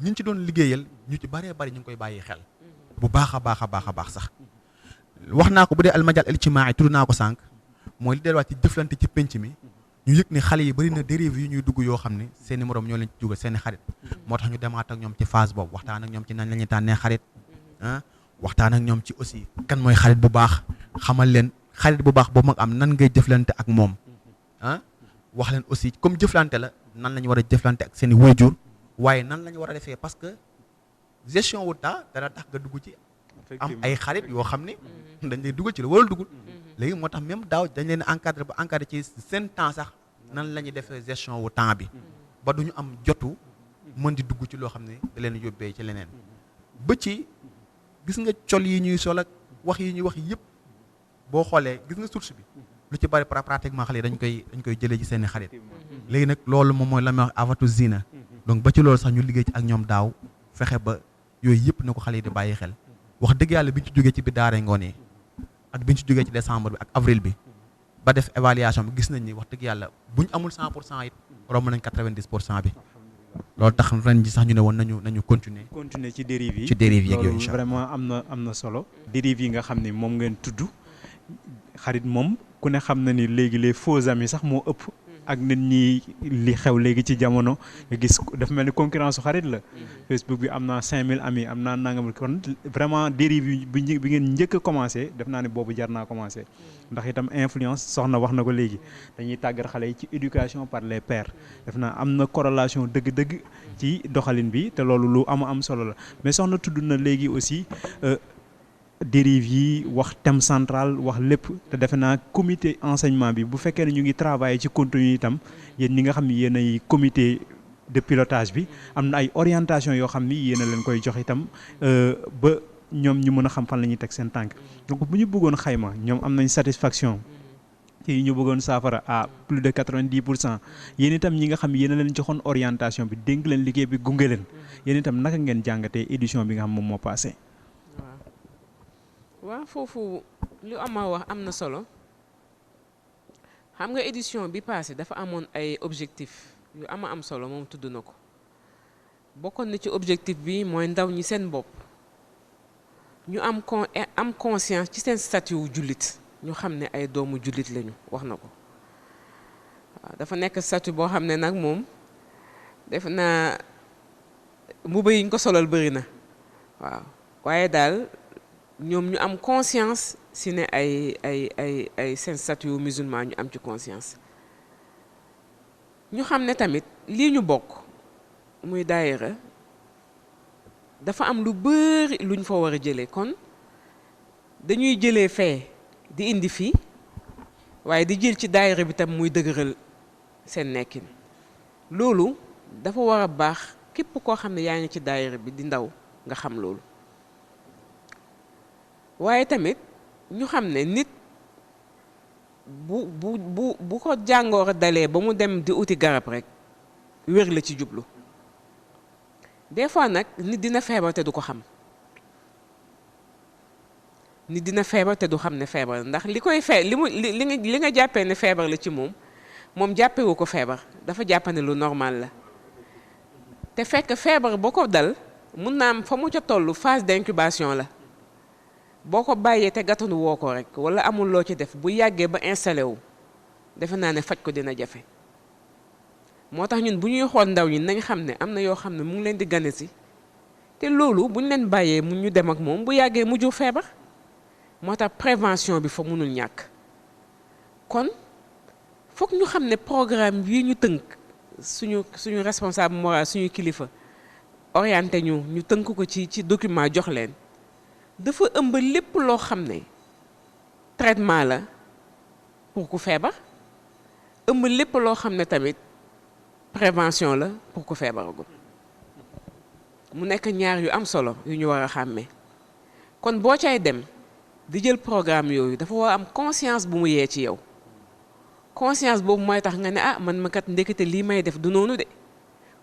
ñi ci doon liggéeyal ñu ci bëree bëri ñu ngi koy bàyyi xel bu baax a baax sax wax naa ko bu dee almajal ijtimaai tudd naa ko sànq mooy li delluwaat ci jëflante ci penc mi ñu yëg ne xale yi bëri na dérive yu ñuy dugg yoo xam ne seen i morom ñoo leen ci dugal seen i xarit moo tax ñu demaat ak ñoom ci phase boobu waxtaan ak ñoom ci nañ la ñuy tànnee xarit waxtaan ak ñoom ci aussi kan mooy xarit bu baax xamal leen xarit bu baax boobu mag am nan ngay jëflante ak moom wax leen aussi comme jëflante la nan la ñu war a jëflante ak seen i waajur waaye nan la ñu war a defee parce que gestion wu temps dana tax nga dugg ci am ay xarit yoo xam ne dañ lay dugal ci la wala dugul léegi moo tax même daaw dañ leen encadré ba encadré ci seen temps sax nan la ñuy defee gestion wu temps bi ba duñu am jotu mën di dugg ci loo xam ne da leen yóbbee ci leneen ba ci gis nga col yi ñuy sol ak wax yi ñuy wax yëpp boo xoolee gis nga source bi lu ci bari pratiquement xale yi dañ koy jëlee ci seeni xarit léegi nag loolu moom mooy la may wax avatu zina donc ba ci loolu sax ñu liggéey ci ak ñoom daaw fexe ba yooyu yëpp na ko xale yi di bàyyi xel wax dëgg yàlla bi ñu ci jógee ci biir daara ngoon yi ak bi ñu ci jógee ci décembre bi ak avril bi ba def évaluation bi gis nañ ni wax dëgg yàlla buñ amul 100% it romb nañ 90% bi loolu tax ren ji sax ñu ne woon nañu continuer ci dérive yi ci dérive yeeg yooyu loolu vraiment am na solo dérive yi nga xam ni moom ngeen tudd xarit moom ku ne xam na ni léegi les faux amis sax moo ëpp ak nit ñi li xew léegi ci jamono nga gis dafa mel ni concurrence su xarit la Facebook bi am naa 5000 amis am naa nangam kon vraiment dérive yi bi ngeen njëkk a commencé def naa ne boobu jar naa commencé ndax itam influence soxna wax na ko léegi dañuy tàggat xale yi ci éducation par les pairs def naa am na corrélation dëgg-dëgg ci doxalin bi te loolu lu am solo la mais soxna tudd na léegi aussi dérive yi wax thème central wax lépp te defe naa comité enseignement bi bu fekkee ne ñu ngi travailler ci contenu itam yéen ñi nga xam ni yéen ay comité de pilotage bi am na ay orientation yoo xam ni yéen a leen koy jox itam ba ñoom ñu mën a xam fan la ñuy teg seen tànk donc bu ñu bëggoon xayma ñoom am nañ satisfaction ci ñu bëggoon saafara à plus de 90% yéen itam ñi nga xam yéen a leen joxoon orientation bi dénk leen liggéey bi gunge leen yéen itam naka ngeen jàngatee édition bi nga xam moom moo passé. waaw foofu lu ama wax am na solo xam nga édition bi passé dafa amoon ay objectif yu am solo moom tudd na ko bokkoon na ci objectif bi mooy ndaw ñi seen bopp ñu am conscience ci seen statut wu jullit ñu xam ne ay doomu jullit lañu wax na ko waaw dafa nekk statut boo xam ne nag moom def naa mbubb yi ñu ko solal bëri na waaw waaye daal ñoom ñu am conscience si ne ay seen statut yu musulman ñu am ci conscience ñu xam ne tamit lii ñu bokk muy daayira dafa am lu bëri luñ fa war a jëlee kon dañuy jëlee fee di indi fii waaye di jël ci daayira bi tam muy dëgëral seen nekkin loolu dafa war a baax képp koo xam ne yaa ngi ci daayira bi di ndaw nga xam loolu waaye tamit ñu xam ne nit bu ko jàngoor a dalee ba mu dem di uti garab rek wér la ci jublu des fois nag nit dina feebar te du ko xam nit dina feebar te du xam ne feebar ndax li koy li nga jàppee ne feebar la ci moom jàppewu ko feebar dafa jàpp ne lu normal la te fekk feebar boo ko dal mun naa am fa mu ca toll phase d'incubation la boo ko bàyyee te gàttanu woo ko rek wala amul loo ci def bu yàggee ba installé wu defe naa ne faj ko dina jafe moo tax ñun bu ñuy xool ndaw ñi nañ xam ne am na yoo xam ne mu ngi leen di gane si te loolu bu ñu leen bàyyee mu ñu dem ak moom bu yàggee mu jur feebar moo tax prévention bi fa mënul ñàkk kon foog ñu xam ne programme yi ñu tënk suñu responsable moral suñu kilifa orienté ñu tënk ko ci document jox leen dafa ëmb lépp loo xam ne traitement la pour ku feebar ëmb lépp loo xam ne tamit prévention la pour ku feebaragul mu nekk ñaar yu am solo yu ñu war a xàmmee kon boo cay dem di jël programme yooyu dafa war a am conscience bu mu yee ci yow conscience boobu mooy tax nga ne man ma kat ndekete lii may def du noonu de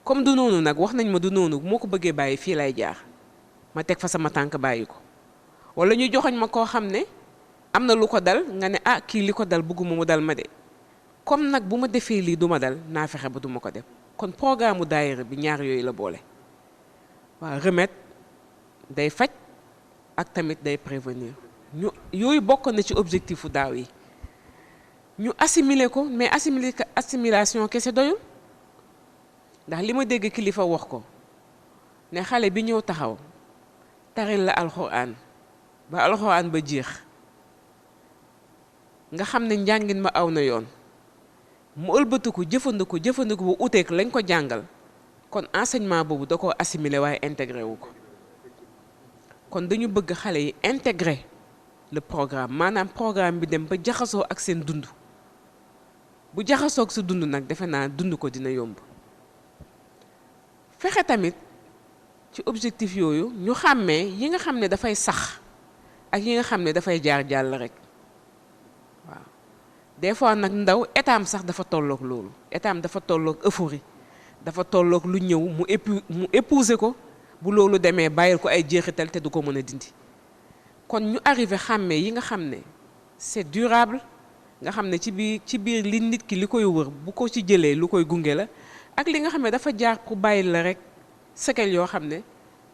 comme du noonu nag wax nañ ma du noonu moo ko bëggee bàyyi fii lay jaar ma teg fa sama tànk bàyyi ko wala ñu joxoñ ma koo xam ne am na lu ko dal nga ne kii li ko dal bëgguma mu dal ma de comme nag bu ma defee lii du ma dal naa fexe ba du ma ko def kon programme mu daayira bi ñaar yooyu la boole waaw remède day faj ak tamit day prévenir yooyu bokk na ci objectifu daaw yi ñu assimiler ko mais assimilation kese doyul ndax li ma dégg kilifa wax ko ne xale bi ñëw taxaw taril la alxuraan ba alxuraan ba jeex nga xam ne njàngin ma aw na yoon mu ëlbatiku jëfandiku bu uteek lañ ko jàngal kon enseignement boobu da koo assimiler waaye intégré wu ko kon dañu bëgg xale yi intégrer le programme maanaam programme bi dem ba jaxasoo ak seen dund bu jaxasoo ak sa dund nag defe naa dund ko dina yomb fexe tamit ci objectif yooyu ñu xàmmee yi nga xam ne dafay sax ak yi nga xam ne dafay jaar jàll rek waaw des fois nag ndaw état am sax dafa tolloog loolu état am dafa tolloog euphorie dafa tolloog lu ñëw mu épouser ko bu loolu demee bàyyil ko ay jeexital te du ko mën a dindi kon ñu arrivé xàmmee yi nga xam ne c'est durable nga xam ne ci biir li nit ki li koy wër bu ko ci jëlee lu koy gunge la ak li nga xam ne dafa jaar pour bàyyil la rek séquelles yoo xam ne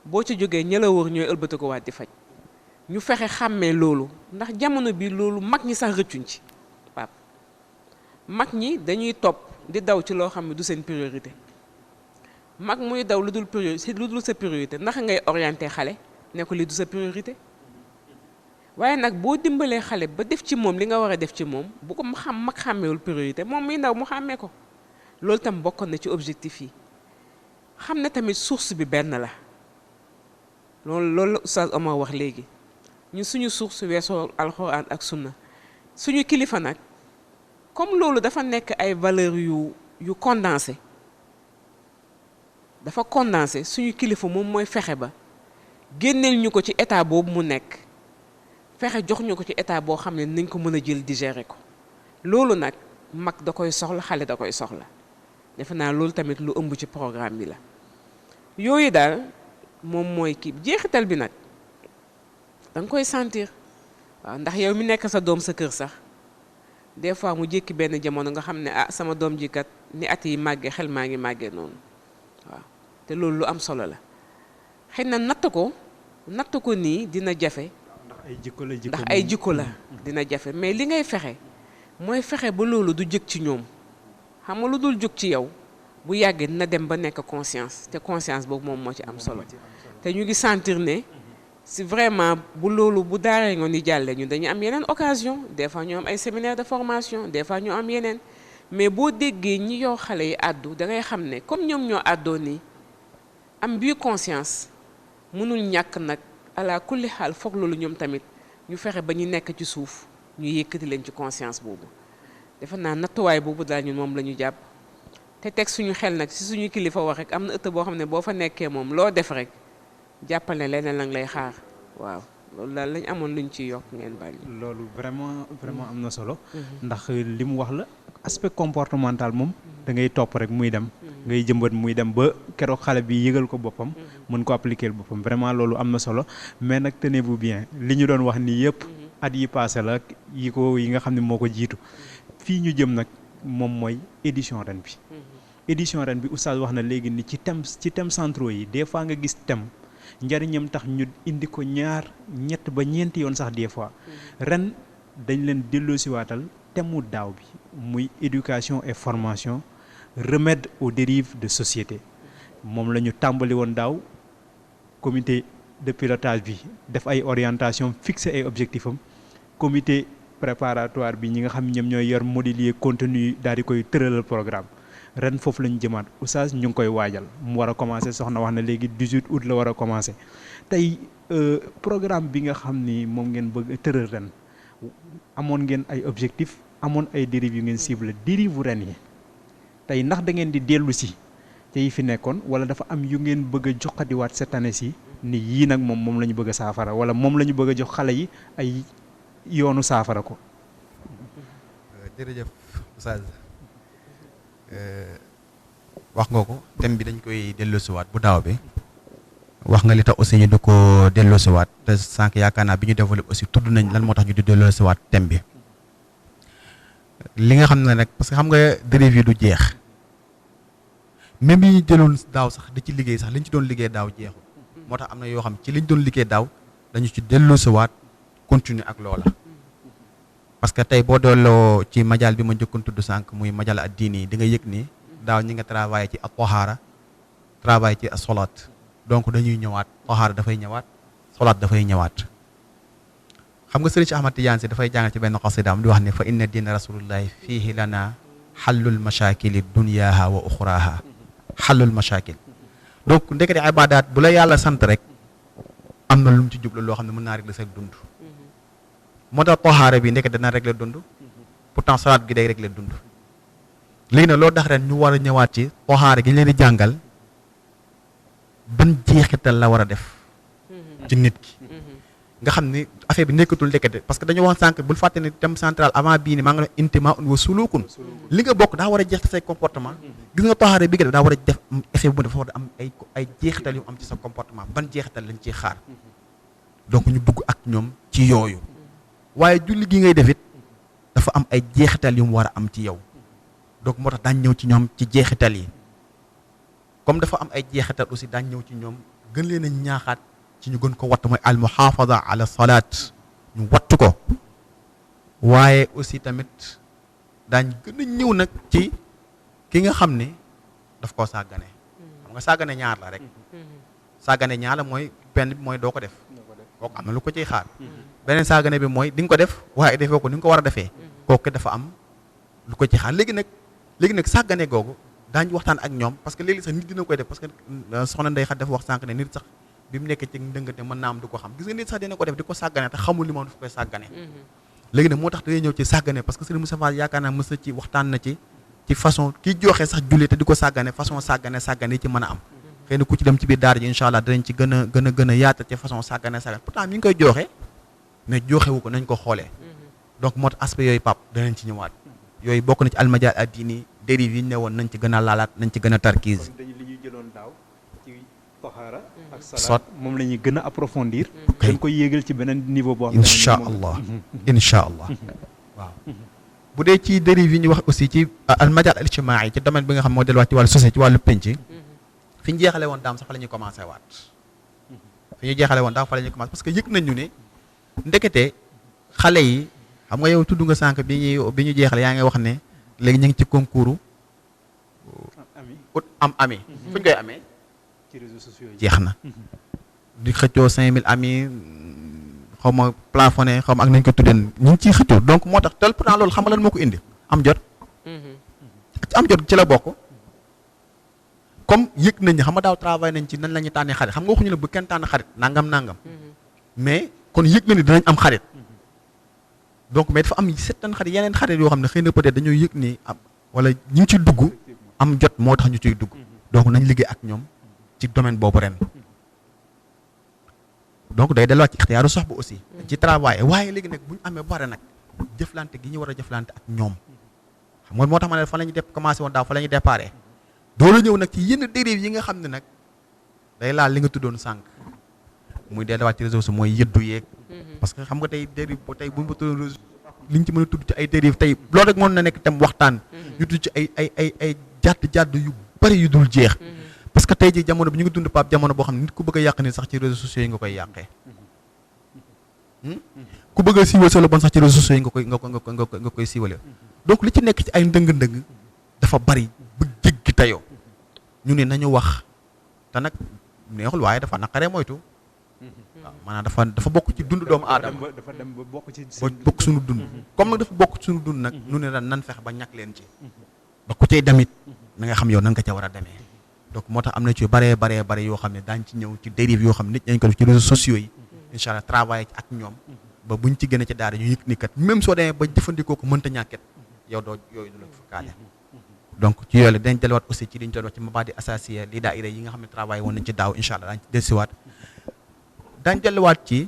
boo ci jógee ña la wër ñooy ëlbati ko waat di faj ñu fexe xàmmee loolu ndax jamono bi loolu mag ñi sax rëccuñ ci pap mag ñi dañuy topp di daw ci loo xam ne du seen priorité mag muy daw lu dul sa priorité ndax ngay orienté xale ne ko li du sa priorité waaye nag boo dimbalee xale ba def ci moom li nga war a def ci moom bu ko mag xàmmeewul priorité moom muy ndaw mu xàmmee ko loolu tam bokkoon na ci objectif yi xam ne tamit source bi benn la loolu la Oustaz Omar wax léegi ñun suñu source weesoo alxuraan ak sunna suñu kilifa nag comme loolu dafa nekk ay valeurs yu condensé dafa condensé suñu kilifa moom mooy fexe ba génneel ñu ko ci état boobu mu nekk fexe jox ñu ko ci état boo xam ne nañ ko mën a jël digérer ko loolu nag mag da koy soxla xale da koy soxla defe naa loolu tamit lu ëmb ci programme bi la yooyu daal moom mooy kii jeexital bi nag da nga koy sentir waaw ndax yow mi nekk sa doom sa kër sax des fois mu jékki benn jamono nga xam ne ah sama doom ji kat ni at yi màggee xel maa ngi màggee noonu waaw te loolu lu am solo la xëy na natt ko nii dina jafe ndax ay jikko la dina jafe mais li ngay fexe mooy fexe ba loolu du jóg ci ñoom xam nga lu dul jóg ci yow bu yàggee dina dem ba nekk conscience te conscience boobu moom moo ci am solo te ñu ngi sentir ne si vraiment bu loolu bu daaree ngoon di jàllee ñu dañu am yeneen occasion des fois ñu am ay séminaire de formation des fois ñu am yeneen mais boo déggee ñi yow xale yi àddu da ngay xam ne comme ñoom ñoo àddoo nii am bii conscience mënul ñàkk nag ala kulli xaal foog loolu ñoom tamit ñu fexe ba ñu nekk ci suuf ñu yëkkati leen ci conscience boobu defe naa nattuwaay boobu daal ñun moom la ñu jàpp te teg suñu xel nag si suñu kilifa wax rek am na ëtt boo xam ne boo fa nekkee moom loo def rek jàppal ne leneen lañ lay xaar waaw loolu daal lañ amoon luñ ciy yokk ngeen bàyyi. loolu vraiment am na solo. ndax li mu wax la aspect comportemental moom da ngay topp rek muy dem. ngay jëmbat muy dem ba keroog xale bi yëgal ko boppam. mën ko appliquer boppam vraiment loolu am na solo mais nag tenez-vous bien li ñu doon wax nii yëpp. at yi passé la yi nga xam ne moo ko jiitu. fii ñu jëm nag moom mooy édition ren bi. édition ren bi oustaz wax na léegi ni ci thème centraux yi des fois nga gis thème. njariñam tax ñu indi ko ñett ba ñeenti yoon sax des fois ren dañ leen delloosiwaatal thème mu daaw bi muy éducation et formation remède aux dérives de société moom la ñu tàmbali woon daaw comité de pilotage bi def ay orientation fixé ay objectifs am comité préparatoire bi ñi nga xam ñoom ñooy yor modulier contenu daal di koy tëralal programme ren foofu la ñu jëmaat oustaz ñu ngi koy waajal mu war a commencer soxna wax na léegi 18 août la war a commencer tey programme bi nga xam ni moom ngeen bëgg tëral ren amoon ngeen ay objectifs amoon ay dérives yu ngeen ciblé dérive ren yi tey ndax da ngeen di dellu si te yi fi nekkoon wala dafa am yu ngeen bëgg a joxadiwaat cette année ci ni yii nag moom la ñu bëgg a saafara wala moom la ñu bëgg a jox xale yi ay yoonu saafara ko. jërëjëf oustaz. wax nga ko thème bi dañ koy delloosiwaat bu daaw bi wax nga li tax aussi ñu di ko delloosiwaat te sànq yaakaar naa bi ñu développé aussi tudd nañ lan moo tax ñu di delloosiwaat thème bi li nga xam ne rek parce que xam nga dérive yi du jeex même yi ñu jëloon daaw sax di ci liggéey sax liñ ci doon liggéey daaw jeexul moo tax am na yoo xam ci liñ doon liggéey daaw dañu ci delloosiwaat continuer ak loola. parce que tey boo dooloo ci majal bi ma njëkkoon tudd sànq muy majal ad diini di nga yëg ni daaw ñi nga travaillé ci at-tahaara travaillé ci as-solaat donc dañuy ñëwaat tahaara dafay ñëwaat solaat dafay ñëwaat xam nga Sëriñ Ahmad Tijaan Si dafay jàngal ci benn xasidaam di wax ne fa inna diina rasulullahi fiihi lana xallul mashakili dunyaha wa uxraha xallul mashakil donc ndekete ibaadaat bu la yàlla sant rek am na lu mu ci jublu loo xam ne mën naa régler sa dund moo tax tahaara bi ndekete dana régler dund pourtant salaat gi day régler dund léegi nag loolu tax ren ñu war a ñëwaat ci tahaara gi ñu leen di jàngal ban jeexital la war a def ci nit ki nga xam ni affaire bi nekkatul ndekete parce que dañu wax sànq bul fàtte ne thème central avant bii ni maa ngi ne intima un wa sulukun li nga bokk daa war a jeex ci say comportement gis nga taxaare bi nga def daa war a def effet bu dafa war a am ay jeexital yu am ci sa comportement ban jeexital lañ ciy xaar donc ñu dugg ak ñoom ci yooyu waaye julli gi ngay def it dafa am ay jeexital yu mu war a am ci yow donc moo tax daañ ñëw ci ñoom ci jeexital yi comme dafa am ay jeexital aussi daañ ñëw ci ñoom gën leen a ñaaxaat ci ñu gën ko wattu mooy al muhaafada ala salaat ñu wattu ko waaye aussi tamit daañ gën a ñëw nag ci ki nga xam ne daf koo sàggane xam nga sàggane ñaar la rek sàggane ñaar la mooy benn bi mooy doo ko def kooku am na lu ko ciy xaar beneen sàggane bi mooy di nga ko def waaye defee ko ni nga ko war a defee kooku dafa am lu ko ci xaar léegi nag sàggane googu daañu waxtaan ak ñoom parce que léegi sax nit dina koy def parce que soxna Ndeye Xat dafa wax sànq ne nit sax bi mu nekkee ci ndëngate mën naa am du ko xam gis nga nit sax dina ko def di ko sàggane te xamul li moom dafa koy sàggane léegi nag moo tax dañuy ñëw ci sàggane parce que Serigne Moustapha yaakaar naa mës na ci waxtaan na ci façon kiy joxe sax julli te di ko sàggane façon sàggane yi ci mën a am xëy na ku ci dem ci biir daara ji incha allah danañ ci gën a yaatal ci façon sàggane pourtant mi ngi koy joxe mais joxewu ko nañ ko xoolee donc moo tax aspect yooyu pap danañ ci ñëwaat yooyu bokk na ci almadial addini dérive yi ñu ne woon nañ ci gën a laalaat nañ ci gën a tarkiis li ñuy jëloon daaw ci tahaara ak Sot. salaat moom la ñuy gën a approfondir dañ koy yéegal ci beneen niveau boo xam incha allah incha allah waaw bu dee ci dérive yi ñu wax aussi ci almadial al ijtimaai ci domaine bi nga xam moo delluwaat ci wàllu société ci wàllu penc fi ñu jeexale woon daam sax fa la ñuy commencé waat fi ñu jeexale woon daam fa la ñuy commencé parce que yëg nañu ne ndekete xale yi xam nga yow tudd nga sànq bi ñu jeexale yaa ngi wax ne léegi ñu ngi ci concours ut am ami fu ñu koy amee ci réseaux sociaux yi jeex na di xëccoo 5000 ami xaw ma plafonné xaw ma ak nañ ko tuddee ñu ngi ciy xëccoo donc moo tax tel pourtant loolu xam nga lan moo ko indi am jot am jot ci la bokk comme yëg nañ ne xam nga daaw travail nañ ci nan la ñuy tànnee xarit xam nga waxuñu ne bu kenn tànn xarit nangam mais kon yëg na ni dinañ am xarit donc mais dafa am certaines xarit yeneen xarit yoo xam ne xëy na peut-être dañoo yëg ni am wala ñu ngi ci dugg am jot moo tax ñu ciy dugg donc nañ liggéey ak ñoom ci domaine boobu ren donc day delluwaat ci ixtiyaaru soxba aussi ci travail waaye léegi nag bu ñu amee ba pare nag jëflante gi ñu war a jëflante ak ñoom xam nga moo tax ma ne fa la ñu def commencé woon daaw fa la ñu déparé doolu ñëw nag ci yenn dérive yi nga xam ne nag day laal li nga tuddoon sànq muy delluwaat ci réseau sociaux mooy yëddu yeeg parce que xam nga tey dérive bo tey bu ñu ko tuddoon réseau li ñu ci mën a tudd ci ay dérive tey loolu rek mën na nekk tam waxtaan ñu tudd ci ay jàdd yu bari yu dul jeex parce que tey ji jamono bi ñu ngi dund Pape jamono boo xam ne nit ku bëgg a yàq nit sax ci réseaux sociaux yi nga koy yàqee ku bëgg a siiwal sa lu bon sax ci réseaux sociaux yi nga koy siiwale donc li ci nekk ci ay ndëng-ndëng dafa bari ba jéggi tayoo ñu ne nañu wax te nag neexul waaye dafa naqaree moytu waaw maanaam dafa bokk ci dund doomu aadama dafa dem ba bokk ci bokk suñu dund comme nag dafa bokk suñu dund nag ñu ne nan fexe ba ñàkk leen ci ba ku cay damit na nga xam yow nan nga ca war a demee donc moo tax am na ci baree yoo xam ne daañ ci ñëw ci dérive yoo xam ne nit ñañ ko def ci réseaux sociaux yi incha allah travailler ak ñoom ba buñ ci gën a ci daara ñu yëg ni kat même soo demee ba jëfandikoo ko mënta ñàkket yow doo yooyu du la fa kaale donc ci yooyu la dañ delluwaat aussi ci li ñu doon wax ci mabadi asasiya li daayira yi nga xam ne travail woon nañ ci daaw incha allah daañ ci dellusiwaat dañ delluwaat ci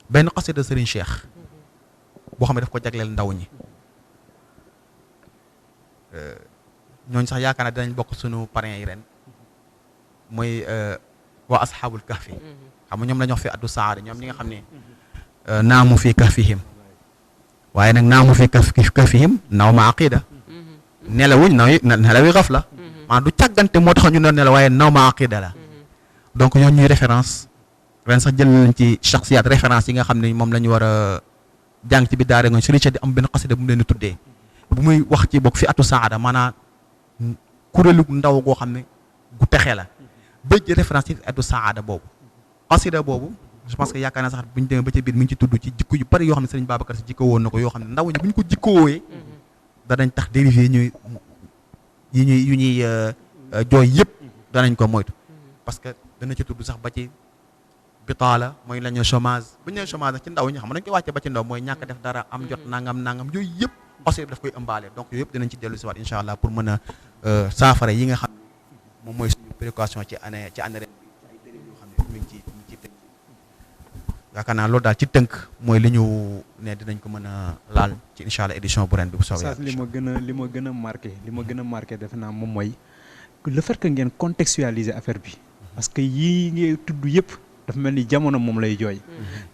benn xasida Serigne Cheikh boo xam ne daf ko jagleel ndaw ñi ñooñu sax yaakaar naa dinañ bokk suñu parrain yi ren mooy waa asxaabul kahfi xam nga ñoom la ñu wax fi addu saari ñoom ñi nga xam ne naamu fi kahfihim waaye nag naamu fi kahfihim naw ma aqida nelawuñ nelawi xaf la maanaam du càggante moo tax ñu ne nelaw waaye naw ma aqida la donc ñoo ñuy référence ren sax jël nañ ci shaxsiyaat référence yi nga xam ne moom la ñu war a jàng ci bi daare ngoon Serigne Cheikh di am benn xasida bu mu leen di tuddee bu muy wax ci bokk fi atu saada maanaam kuréelu ndaw goo xam ne gu texee la bëj référence ci atu saada boobu xasida boobu je pense que yaakaar naa sax bu ñu demee ba ca biir mi ngi ci tudd ci jikko yu bari yoo xam ne Serigne Babacar si jikko woon na ko yoo xam ne ndaw ñi bu ñu ko jikkoowee danañ tax dérivé yu ñuy jooy yëpp danañ ko moytu parce que dana ci tudd sax ba ci bitaala mooy la ñu chômage bu ñu nee chômage nag ci ndaw ñi xam dañ koy wàcce ba ci ndaw mooy ñàkk def dara am jot nangam yooyu yëpp aussi daf koy ëmbaale donc yooyu yëpp dinañ ci dellu si waat incha allah pour mën a saafara yi nga xam ne moom mooy suñu précaution ci année ren bi ay dérive yoo xam ne mi ngi ci tëj yaakaar naa loolu daal ci tënk mooy li ñu ne dinañ ko mën a laal ci incha allah édition bu ren bi bu soobee Oustaz li ma gën a marqué defe naa moom mooy le fait que ngeen contextualiser affaire bi parce que yii ngay tudd yëpp dafa mel ni jamono moom lay jooy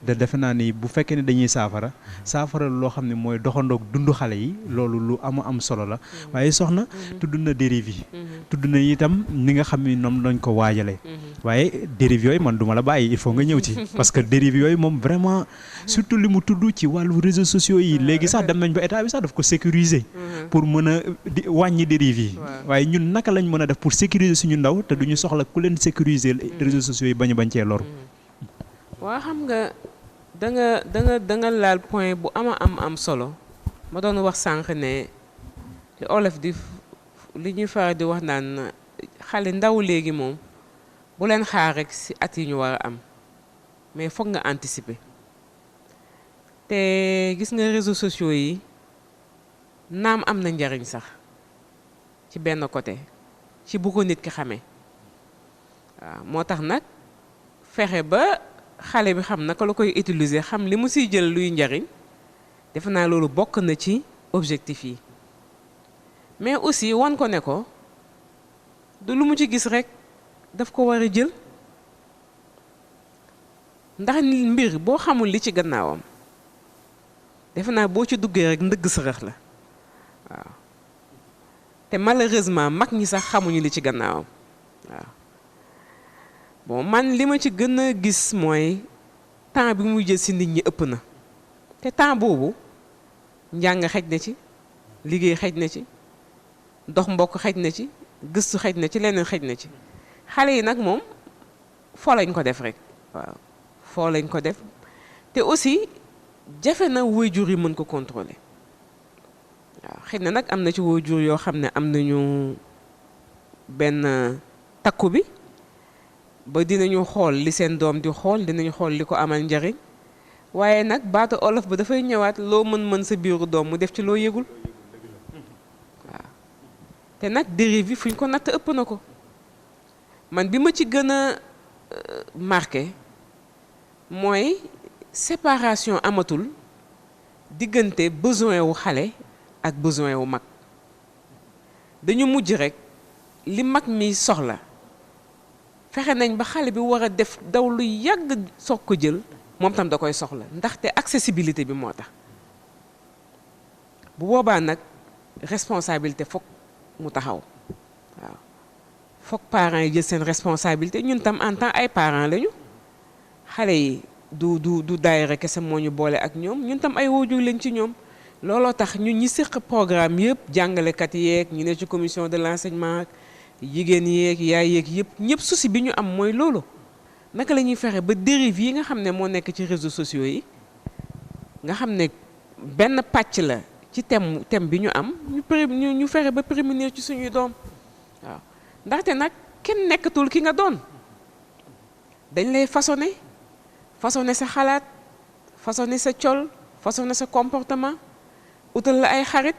da defe naa ni bu fekkee ne dañuy saafara loo xam ne mooy doxandoog dundu xale yi loolu lu am solo la waaye soxna tudd na dérive yi tudd na itam ni nga xam ni ñoom lañ ko waajalee waaye dérive yooyu man duma la bàyyi il faut nga ñëw ci parce que dérive yooyu moom vraiment surtout li mu tudd ci wàllu réseaux sociaux yi léegi sax dem nañ ba état bi sax daf ko sécuriser pour mën a wàññi dérive yi waaye ñun naka lañ mën a def pour sécuriser suñu ndaw te duñu soxla ku leen sécuriser réseaux sociaux yi bañ cee loru. waa xam nga da nga laal point bu am solo ma doon wax sànq ne li olof di li ñuy faral di wax naan xale ndaw léegi moom bu leen xaar rek ci at yi ñu war a am mais foog nga anticiper te gis nga réseaux sociaux yi naam am na njariñ sax ci benn côté ci bu ko nit ki xamee waaw moo tax nag fexe ba xale bi xam naka la koy utiliser xam li mu siy jël luy njariñ defe naa loolu bokk na ci objectif yi mais aussi wan ko ne ko du lu mu ci gis rek daf ko war a jël ndax mbir boo xamul li ci gannaawam defe naa boo ci duggee rek ndëgg sërëx la waaw te malheureusement mag ñi sax xamuñu li ci gannaawam waaw bon man li ma ci gën a gis mooy temps bi muy jël ci nit ñi ëpp na te temps boobu njàng xej na ci liggéey xej na ci dox mbokk xej na ci gëstu xej na ci leneen xej na ci xale yi nag moom foo lañ ko def rek waaw foo lañ ko def te aussi jafe na waajur yi mën ko contrôler waaw xëy na nag am na ci waajur yoo xam ne am nañu benn takku bi ba dinañu xool li seen doom di xool dinañu xool li ko amal njariñ waaye nag baatu olof ba dafay ñëwaat loo mën sa biiru doom mu def ci loo yëgul waaw te nag dérive yi fu ñu ko natt ëpp na ko man bi ma ci gën a marqué mooy séparation amatul diggante besoin wu xale ak besoin wu mag dañu mujj rek li mag mi soxla fexe nañ ba xale bi war a def daw lu yàgg soog ko jël moom tam da koy soxla ndaxte accessibilité bi moo tax bu boobaa nag responsabilité foog mu taxaw waaw foog parents yi jël seen responsabilité ñun tam en tant ay parents lañu xale yi du daayira kese moo ñu boole ak ñoom ñun tam ay waajur lañ ci ñoom looloo tax ñun ñi séq programme yëpp jàngalekat yeeg ñu ne ci commission de l'enseignement jigéen yeeg yaay yeeg yëpp ñëpp souci bi ñu am mooy loolu naka la ñuy fexe ba dérive yi nga xam ne moo nekk ci réseaux sociaux yi nga xam ne benn pàcc la ci thème bi ñu am ñu fexe ba prémunir ci suñuy doom waaw ndaxte nag kenn nekkatul ki nga doon dañ lay façonner sa xalaat façonner sa col façonner sa comportement utal la ay xarit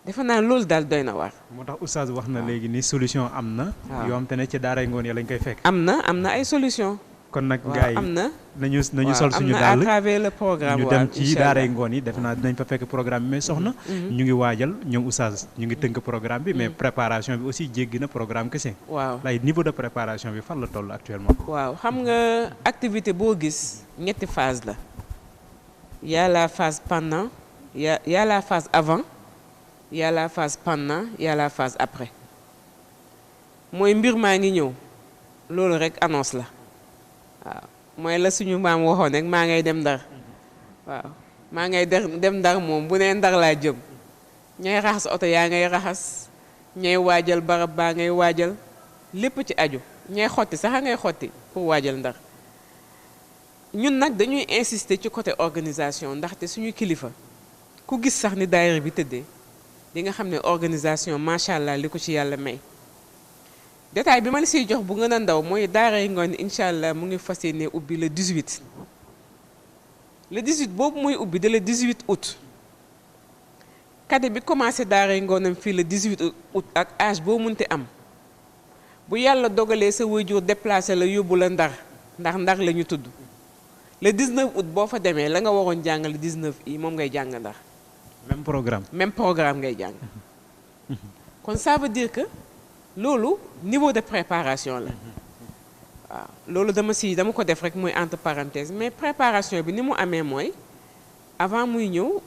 defe naa loolu daal doy na waar. moo tax oustaz wax na léegi ni solution am na. waaw yoo xam te ne ci daaray ngoon ya lañ koy fekk. am na ay solution kon nag gars yi am na nañu sol suñu dàll dàll à travers le programme ñu dem ci daaray ngoon yi defe naa dinañ fa fekk programme bi mais soxna. ñu ngi waajal ñoom oustaz ñu ngi tënk programme bi mais préparation bi aussi jéggi na programme kese. waaw lay niveau de préparation bi fan la toll actuellement. waaw xam nga activité boo gis ñetti phase la y a la phase pendant y a la phase avant y a la phase pendant y a la phase après mooy mbir maa ngi ñëw loolu rek annonce la waaw mooy la suñu maam waxoon rek maa ngay dem ndar waaw maa ngay dem ndar moom bu nee ndar laa jëm ñay raxas oto yaa ngay raxas ñay waajal barab baa ngay waajal lépp ci aju ñay xotti sax a ngay xotti pour waajal ndar ñun nag dañuy insister ci côté organisation ndaxte suñu kilifa ku gis sax ni daayira bi tëddee di nga xam ne organisation macha allah li ko ci yàlla may détail bi ma la siy jox bu gën a ndaw mooy daaray ngoon incha allah mu ngi fas yéene ubbi le 18 boobu muy ubbi de le 18 août cadet bi commencé daaray ngoonam fii le 18 août ak âge boo munti am bu yàlla dogalee sa waajur déplacé la yóbbu la ndax ndar la ñu tudd le 19 août boo fa demee la nga waroon jàng le 19 yi moom ngay jàng ndax même programme ngay jàng kon ça veut dire que loolu niveau de préparation la waaw loolu dama ko def rek mooy entre parenthèses mais préparation bi ni mu amee mooy avant muy ñëw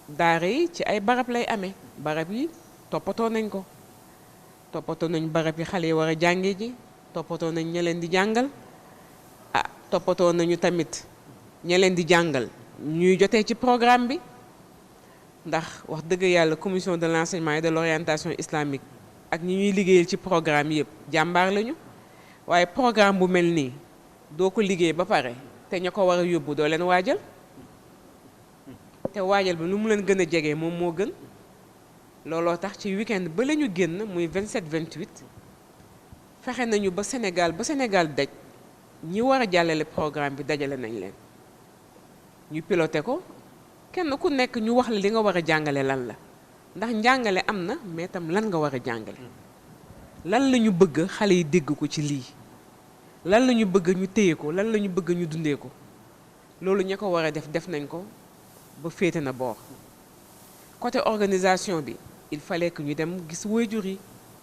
daara yi ci ay barab lay amee barab yi toppatoo nañ ko toppatoo nañ barab yi xale yi war a jàngee ji toppatoo nañ ña leen di jàngal toppatoo nañu tamit ña leen di jàngal ñuy jotee ci programme bi ndax wax dëgg yàlla commission de l'enseignement et de l'orientation islamique ak ñi ñuy liggéeyal ci programme yëpp jàmbaar lañu waaye programme bu mel nii doo ko liggéey ba pare te ña ko war a yóbbu doo leen waajal te waajal bi lu mu leen gën a jege moom moo gën looloo tax ci week-end ba la ñu génn muy 27 28 fexe nañu ba Sénégal daj ñi war a jàllale programme bi dajale nañ leen ñu piloté ko kenn ku nekk ñu wax la li nga war a jàngale lan la ndax njàngale am na mais tam lan nga war a jàngale lan la ñu bëgg xale yi dégg ko ci lii lan la ñu bëgg ñu téye ko lan la ñu bëgg ñu dundee ko loolu ña ko war a def nañ ko ba féete na boor côté organisation bi il fallait que ñu dem gis waajur yi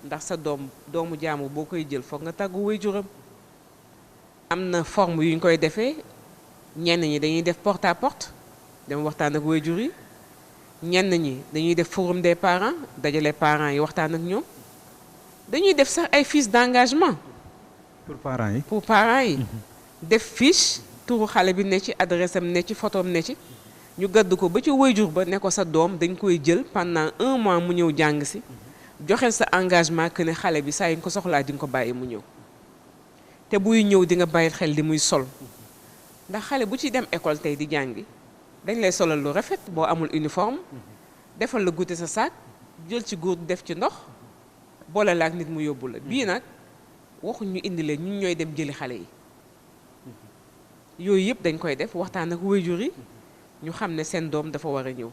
ndax sa doomu jaamu boo koy jël foog nga tàggu waajuram am na forme yu ñu koy defee ñenn ñi dañuy def porte à porte dem waxtaan ak waajur yi ñenn ñi dañuy def forum des parents dajale parents yi waxtaan ak ñoom dañuy def sax ay fiches d'engagement pour parents yi def fiche turu xale bi ne ci adresse am ne ci photo am ne ci ñu gàddu ko ba ci waajur ba ne ko sa doom dañ koy jël pendant 1 mois mu ñëw jàng si joxel sa engagement que ne xale bi saa yi nga ko soxlaa di nga ko bàyyi mu ñëw te buy ñëw di nga bàyyi xel li muy sol ndax xale bu ci dem école tey di jàngi dañ lay solal lu rafet boo amul uniforme defal la goûter sa sac jël ci góor def ci ndox boole la ak nit mu yóbbu la bii nag waxuñ ñu indi leen ñun ñooy dem jëli xale yi yooyu yëpp dañ koy def waxtaan ak waajur yi ñu xam ne seen doom dafa war a ñëw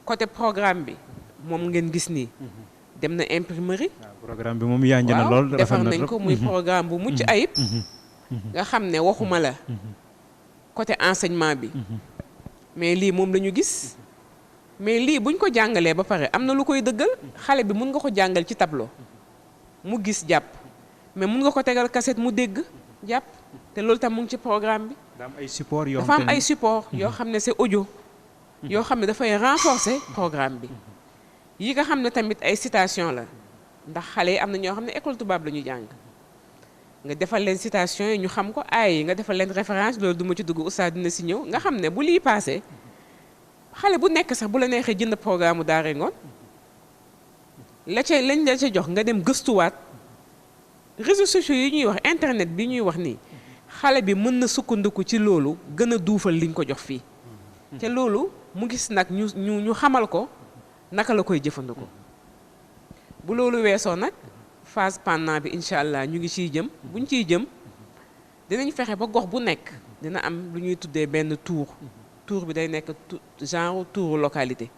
côté programme bi moom ngeen gis nii dem na imprimerie. programme bi moom yaa ngi na lool defar nañ ko muy programme bu mucc ayib. nga xam ne waxuma la côté enseignement bi. mais lii moom la ñu gis. mais lii buñ ko jàngalee ba pare am na lu koy dëggal xale bi mun nga ko jàngal ci tableau mu gis jàpp mais mun nga ko tegal cassette mu dégg jàpp te loolu tam mu ngi ci programme bi. dafa am ay support yoo xam ne c'est audio. yoo xam ne dafay renforcer programme bi. yi nga xam ne tamit ay citation la ndax xale yi am na ñoo xam ne école tubaab la ñu jàng nga defal leen citation yi ñu xam ko ay nga defal leen référence loolu du ma ci dugg oustaz dina si ñëw nga xam ne bu lii paasee xale bu nekk sax bu la neexee jënd programme Daaray Ngone lañ la ca jox nga dem gëstuwaat réseaux sociaux yi ñuy wax internet bi ñuy wax nii xale bi mën na sukkandiku ci loolu gën a duufal liñ ko jox fii te loolu mu gis nag ñu xamal ko naka la koy jëfandikoo bu loolu weesoo nag phase pendant bi incha allah ñu ngi ciy jëm buñ ciy jëm dinañ fexe ba gox bu nekk dina am lu ñuy tuddee benn tour bi day nekk genre tour localité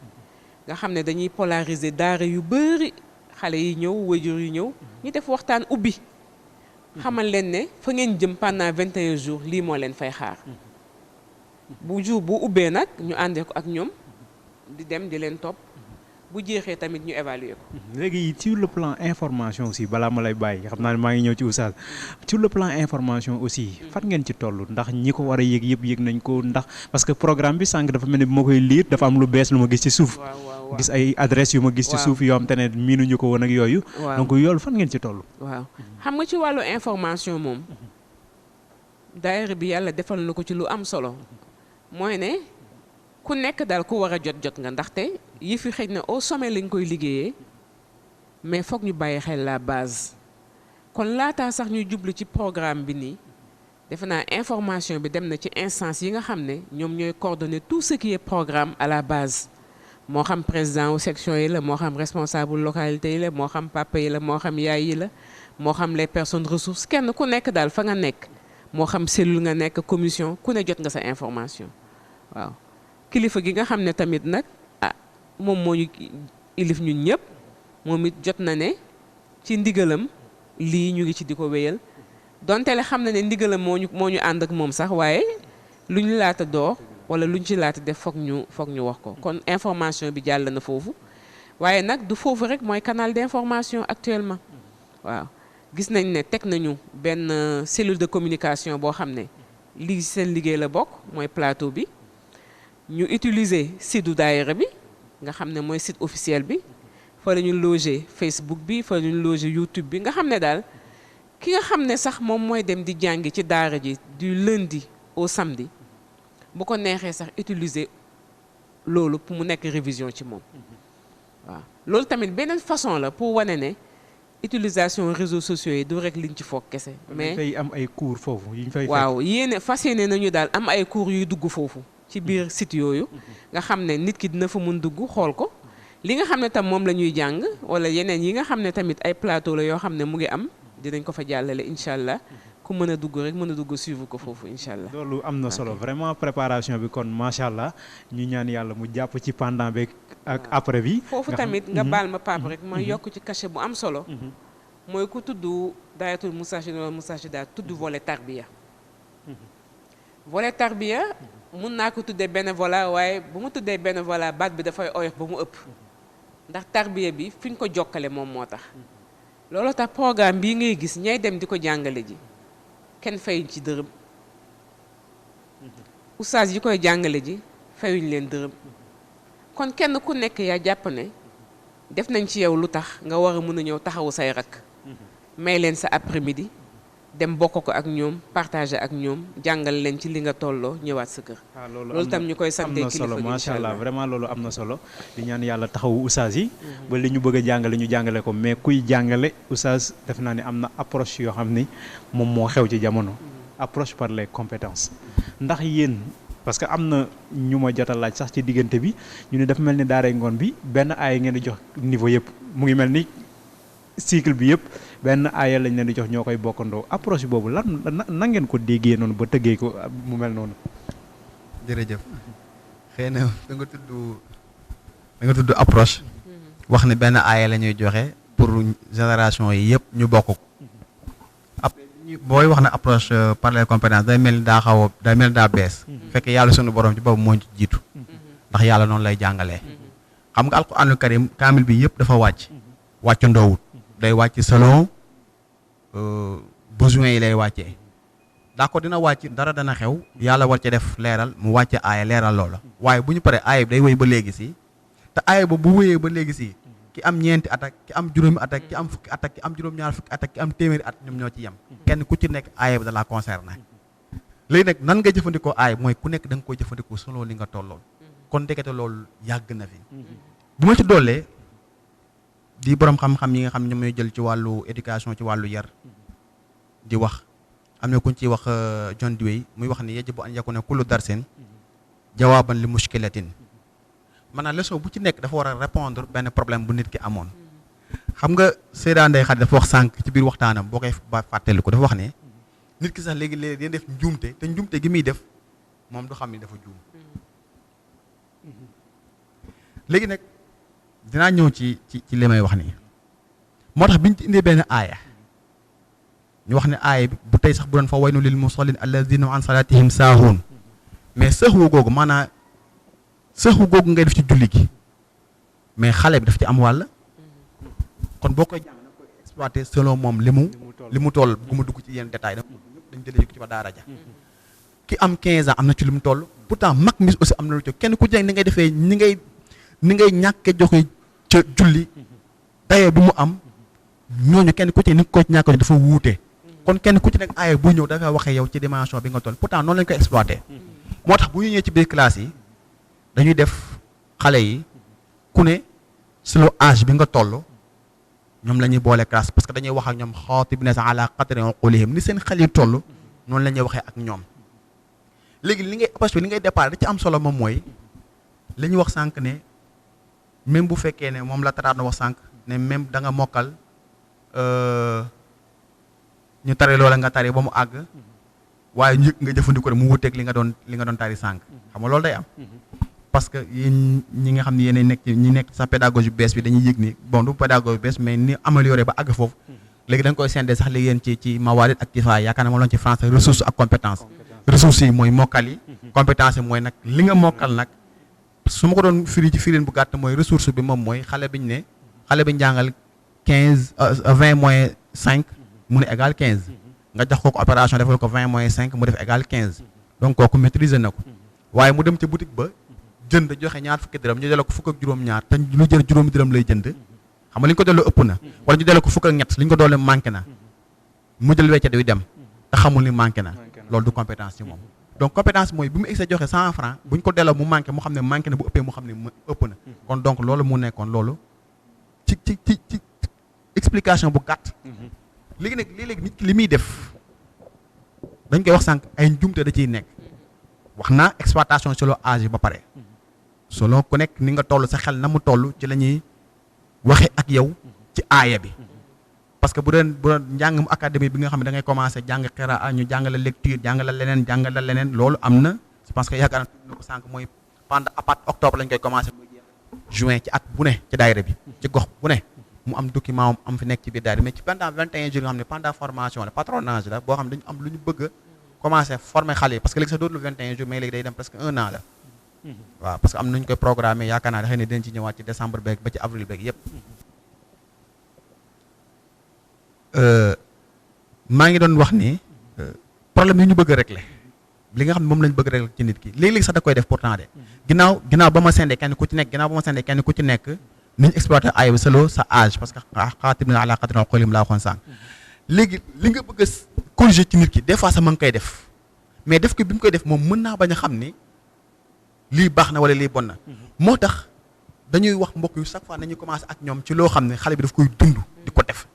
nga xam ne dañuy polariser daara yu bari xale yi ñëw waajur yu ñëw ñu def waxtaan ubbi xamal leen ne fa ngeen jëm pendant 21 jours lii moo leen fay xaar bu jour bu ubbee nag ñu àndee ko ak ñoom di dem di leen topp bu jeexee tamit ñu évaluer ko. léegi sur le plan information aussi balaa ma lay bàyyi xam naa ne maa ngi ñëw ci oustaz sur le plan information aussi fan ngeen ci toll ndax ñi ko war a yëg yëpp yëg nañ ko ndax parce que programme bi sànq dafa mel ni bi ma koy lire dafa am lu bees lu ma gis ci suuf. gis ay adresse yu ma gis ci suuf yoo xam te ne miinuñu ko woon ak yooyu. donc yoolu fan ngeen ci toll. waaw xam nga ci wàllu information moom daayira bi yàlla defal na ko ci lu am solo mooy ne ku nekk daal ku war a jot nga ndaxte yi fi xëj na au sommet lañ koy liggéeyee mais foog ñu bàyyi xel la base kon laataa sax ñuy jublu ci programme bi nii defe naa information bi dem na ci instance yi nga xam ne ñoom ñooy coordonner tout ce qui est programme à la base moo xam président wu section yi la moo xam responsable localité yi la moo xam papa yi la moo xam yaay yi la moo xam les personnes ressources kenn ku nekk daal fa nga nekk moo xam cellule nga nekk commission ku ne jot nga sa information waaw kilifa gi nga xam ne tamit nag moom moo ñu ilif ñun ñëpp moom it jot na ne ci ndigalam lii ñu ngi ci di ko wéyal donte le xam na ne ndigalam moo ñu ànd ak moom sax waaye lu ñu laata door wala lu ñu ci laata def foog ñu wax ko kon information bi jàll na foofu waaye nag du foofu rek mooy canal d'information actuellement waaw gis nañ ne teg nañu benn cellule de communication boo xam ne lii seen liggéey la bokk mooy plateau bi ñu utiliser site du daayira bi nga xam ne mooy site officiel bi fa la ñu loger Facebook bi fa la ñu loger YouTube bi nga xam ne daal ki nga xam ne sax moom mooy dem di jàngi ci daara ji du lundi au samedi bu ko neexee sax utiliser loolu pour mu nekk révision ci moom waaw loolu tamit beneen façon la pour wane ne utilisation réseaux sociaux yi du rek liñ ci foog kese. mais fay am ay cours foofu yi ñu fay. waaw yéene fas yéene nañu daal am ay cours yuy dugg foofu ci biir site yooyu nga xam ne nit ki dina fa mun dugg xool ko li nga xam ne tam moom la ñuy jàng wala yeneen yi nga xam ne tamit ay plateau la yoo xam ne mu ngi am dinañ ko fa jàllale incha allah ku mën a dugg rek mën a dugg suivre ko foofu incha allah. loolu am na solo vraiment préparation bi kon macha allah ñu ñaan yàlla mu jàpp ci pendant beeg ak après bi. foofu tamit nga baal ma Pape rek ma yokk ci cachet bu am solo. mooy ku tudd daayatul Moustarchidine wala Moustarchidaat tudd volet tarbiya. volet tarbiya mun naa ko tuddee bénévolat waaye bu mu tuddee bénévolat baat bi dafay oyof ba mu ëpp. ndax tarbiya bi fi ñu ko jokkale moom moo tax. loolu tax programme bii ngay gis ñay dem di ko jàngale ji kenn fayuñ ci dërëm. oustaz yi koy jàngale ji fayuñ leen dërëm. kon kenn ku nekk yaa jàpp ne def nañ ci yow lu tax nga war a mën a ñëw taxawu say rakk. may leen sa après-midi dem bokk ko ak ñoom partager ak ñoom jàngal leen ci li nga tolloo ñëwaat sa kër. loolu tam ñu koy sante kilifa gi macha allah vraiment loolu am na solo di ñaan yàlla taxawu oustaz yi. ba li ñu bëgg a jàngale ñu jàngale ko mais kuy jàngale oustaz def naa ne am na approche yoo xam ni moom moo xew ci jamono. approche par les compétences ndax yéen. parce que am na ñu ma jot a laaj sax ci diggante bi ñu ne dafa mel ni daaray ngoon bi benn aaya ngeen di jox niveau yëpp mu ngi mel ni cycle bi yëpp benn aaya lañ leen di jox ñoo koy bokkandoo approche boobu lan na ngeen ko déggee noonu ba tëggee ko mu mel noonu. jërëjëf xëy na da nga tudd approche wax ne benn aaya la ñuy joxe pour génération yi yëpp ñu bokk ko. booy wax na approche par les compétences day mel ni daa xaw a day mel ni daa bees fekk yàlla sunu borom ci boobu moo ci jiitu ndax yàlla noonu lay jàngalee xam nga alquraanul karim kaamil bi yëpp dafa wàcc ndoowut day wàcc selon besoins yi lay wàccee d'accord dina wàcc dara dana xew yàlla war ci def leeral mu wàcce aaya leeral loola waaye bu ñu paree aaya bi day wéy ba léegi si te aaya ba bu wéyee ba léegi si ki am ñeenti at ak ki am juróomi at ak ki am fukki at ak ki am juróom-ñaar fukki at ak ki am téeméeri at ñoom ñoo ci yem kenn ku ci nekk aaya bi da la concerné léegi nag nan nga jëfandikoo aaya mooy ku nekk da nga koy jëfandikoo selon li nga tolloon kon ndekete loolu yàgg na fi bu ma ci doolee di borom xam-xam yi nga xam ne ñoom ñooy jël ci wàllu éducation ci wàllu yar di wax am na kuñ ciy wax John Dewey muy wax ni yajibu an yakuna kullu darsin jawaaban li mushkilatin maanaam leçon bu ci nekk dafa war a répondre benn problème bu nit ki amoon xam nga Seyda Ndeye Khady dafa wax sànq ci biir waxtaanam boo koy ba fàttali ko dafa wax ne nit ki sax léegi-léegi day def njuumte te njuumte gi muy def moom du xam ni dafa juum léegi nag dinaa ñëw ci li may wax nii moo tax biñ ci indee benn aaya ñu wax ne aaya bi bu tey sax bu doon fa waylun lil musallin alladina an salatihim saahuun mais sëxwu googu maanaam sëxwu googu ngay def ci julli gi mais xale bi daf ci am wàll kon boo koy jàng na koy exploité selon moom li mu toll bu mu dugg ci yenn détail dañ jëlee ko ci ba daara ja ki am 15 ans am na ci li mu toll pourtant mag mi aussi am na lu ci kenn ku jàng ni ngay defee ni ngay ñàkke joxe ca julli dayoo bi mu am ñooñu kenn ku ci ni ko ñàkk dafa wuute kon kenn ku ci nekk aaya bu ñëw dafay waxee yow ci dimension bi nga toll pourtant noonu lañ koy exploité moo tax bu ñu ñëwee ci biir classe yi dañuy def xale yi ku ne selon âge bi nga toll ñoom la ñuy boole classe parce que dañuy wax ak ñoom xaatibina ala qadri uqulihim ni seen xel yi toll noonu la ñuy waxee ak ñoom léegi li ngay approche bi li ngay départ da ci am solo moom mooy li ñuy wax sànq ne même bu fekkee ne moom la taraat na wax sànq ne même da nga mokkal ñu tari loola nga tari ba mu àgg waaye njëkk nga jëfandikoo rek mu wuteeg li nga doon tari sànq xam nga loolu day am parce que yéen ñi nga xam ne yéen nekk sa pédagogie bu bees bi dañuy yëg ni bon du pédagogie bu bees mais ni amélioré ba àgg foofu léegi da nga koy sendee sax léegi yéen ci mawaalid ak kifaaya yaakaar na moom lañ ci français ressources ak compétence ressources yi mooy mokkal yi compétence bi mooy nag li nga mokkal nag su ma ko doon firi ci firin bu gàtt mooy ressource bi moom mooy xale bi ñu ne xale bi ñu jàngal 20 moins 5 mu ne égal 15 nga jox ko opération defal ko 20 moins 5 mu def égal 15 donc kooku maîtriser na ko waaye mu dem ca boutique ba jënd joxe ñaar fukki dërëm ñu delloo ko fukk ak juróom-ñaar te lu jël juróomi dërëm lay jënd xam nga li ñu ko delloo ëpp na wala ñu delloo ko fukk ak ñett li ñu ko doole manqué na mu jël weccet wi dem te xamul ni manqué na loolu du compétence ci moom donc compétence mooy bi mu egsee joxe 100 francs bu ñu ko delloo mu manqué mu xam ne manqué na bu ëppee mu xam ne ëpp na kon donc loolu mu nekkoon loolu ci explication bu gàtt léegi nag léeg-léeg nit ki li muy def dañ koy wax sànq ay njumte da ciy nekk wax naa exploitation selon âge ba pare selon ku nekk ni nga toll sa xel na mu toll ci la ñuy waxe ak yow ci aaya bi parce que bu doon njàng mu académie bi nga xam ne da ngay commencé jàng qiraa ñu jàngale lecture jàngale leneen loolu am na je pense que yaakaar na ko sànq mooy pendant à partir octobre lañ koy commencé juin ci at bu ne ci daayira bi ci gox bu ne mu am document am fi nekk ci biir daayira mais ci pendant 21 jours nga xam ne pendant formation la patronage la boo xam ne dañu am lu ñu bëgg a commencé former xale yi parce que léegi sax dootul 21 jours mais léegi day dem presque 1 an la waaw parce que am nañu koy programmé yaakaar naa xëy na dinañ ci ñëwaat ci décembre beeg ba ci avril beeg yépp maa ngi doon wax ni problème yi ñu bëgg a régler li nga xam ne moom lañ bëgg a régler ci nit ki léegi-léegi sax da koy def pourtant de ginnaaw ba ma sendee kenn ku ci nekk niñ exploité ay bi selo sa âge parce que xaatibna ala qadri al-qalim laa waxoon sànq léegi li nga bëgg a corriger ci nit ki des fois sax ma ngi koy def mais def ko bi mu koy def moom mën naa bañ a xam ni lii baax na wala lii bon na moo tax dañuy wax mbokk yu chaque fois nañuy commencé ak ñoom ci loo xam ne xale bi daf koy dund di ko def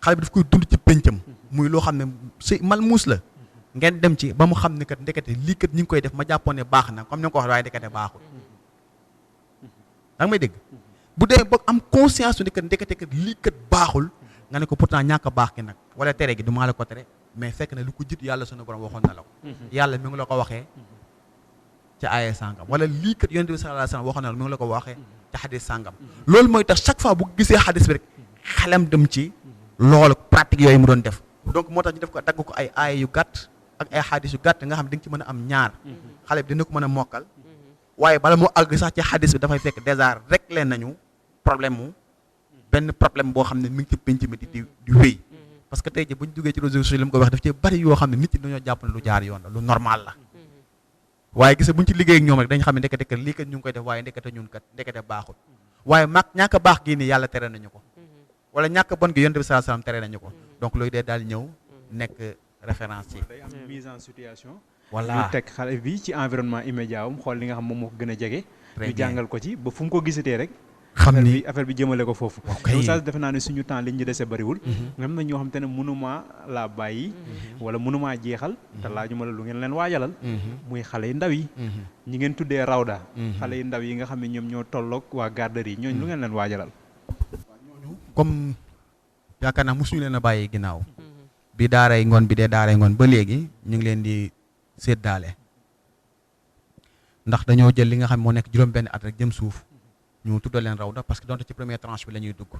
xale bi daf koy dund ci péncam muy loo xam ne si malmuus la ngeen dem ci ba mu xam ne kat ndekete lii kat ñi ngi koy def ma jàppoon ne baax na comme ni nga ko wax waaye ndekete baaxul da nga may dégg bu dee ba am conscience su ne kat ndekete kat lii kat baaxul nga ne ko pourtant ñàkk a baax ki nag wala tere gi du maa la ko tere mais fekk na lu ko jit yàlla sunu borom waxoon na la ko yàlla mi ngi la ko waxee ci aaya sàngam wala lii kat yonent bi sallallahu alayhi wasallam waxoon na la mi ngi la ko waxee ci xadis sàngam loolu mooy tax chaque fois bu gisee xadis bi rek xelam dem ci loolu pratique yooyu mu doon def donc moo tax ñu def ko dagg ko ay aaya yu gàtt ak ay xadis yu gàtt nga xam ne di nga ci mën a am ñaar xale bi dina ko mën a mokkal waaye bala moo àgg sax ci xadis bi dafay fekk déjà rek leen nañu benn problème boo xam ne mi ngi ci penc mi di wéy parce que tey jii bu ñu duggee ci réseaux sociaux li mu ko wax daf ci bari yoo xam ne nit ñi dañoo jàpp ne lu jaar yoon la lu normal la waaye gis bu ñu ci liggéey ak ñoom rek dañ xam ne ndekete kat lii kat ñu ngi koy def waaye ndekete ñun kat ndekete baaxul waaye ñàkk a baax gii nii yàlla tere nañu ko wala ñàkk bon gi yonent bi sallallahu alayhi wasallam tere nañu ko donc loolu dee daal ñëw nekk référence ci day am mise en situation voilà ñu teg xale bi ci environnement immédiat am xool li nga xam moom moo ko gën a jege ñu jàngal ko ci ba fu mu ko gisatee rek xam ni affaire bi jëmale ko foofu donc ça defe naa ne suñu temps liñ ñu dese bariwul nga xam na ñoo xam te ne mënumaa laa bàyyi wala mënumaa jeexal te laajuma la lu ngeen leen waajalal muy xale yu ndaw yi ñi ngeen tuddee rawda xale yu ndaw yi nga xam ne ñoom ñoo tolloog waa garderie yi ñooñu lu ngeen leen waajalal comme yaakaar naa mosuñu leen a bàyyi ginnaaw bi daaray ngoon bi dee daaray ngoon ba léegi ñu ngi leen di séddaale ndax dañoo jël li nga xam moo nekk juróom benn at rek jëm suuf ñu tuddal leen rawda parce que donte ci première tranche bi la ñuy dugg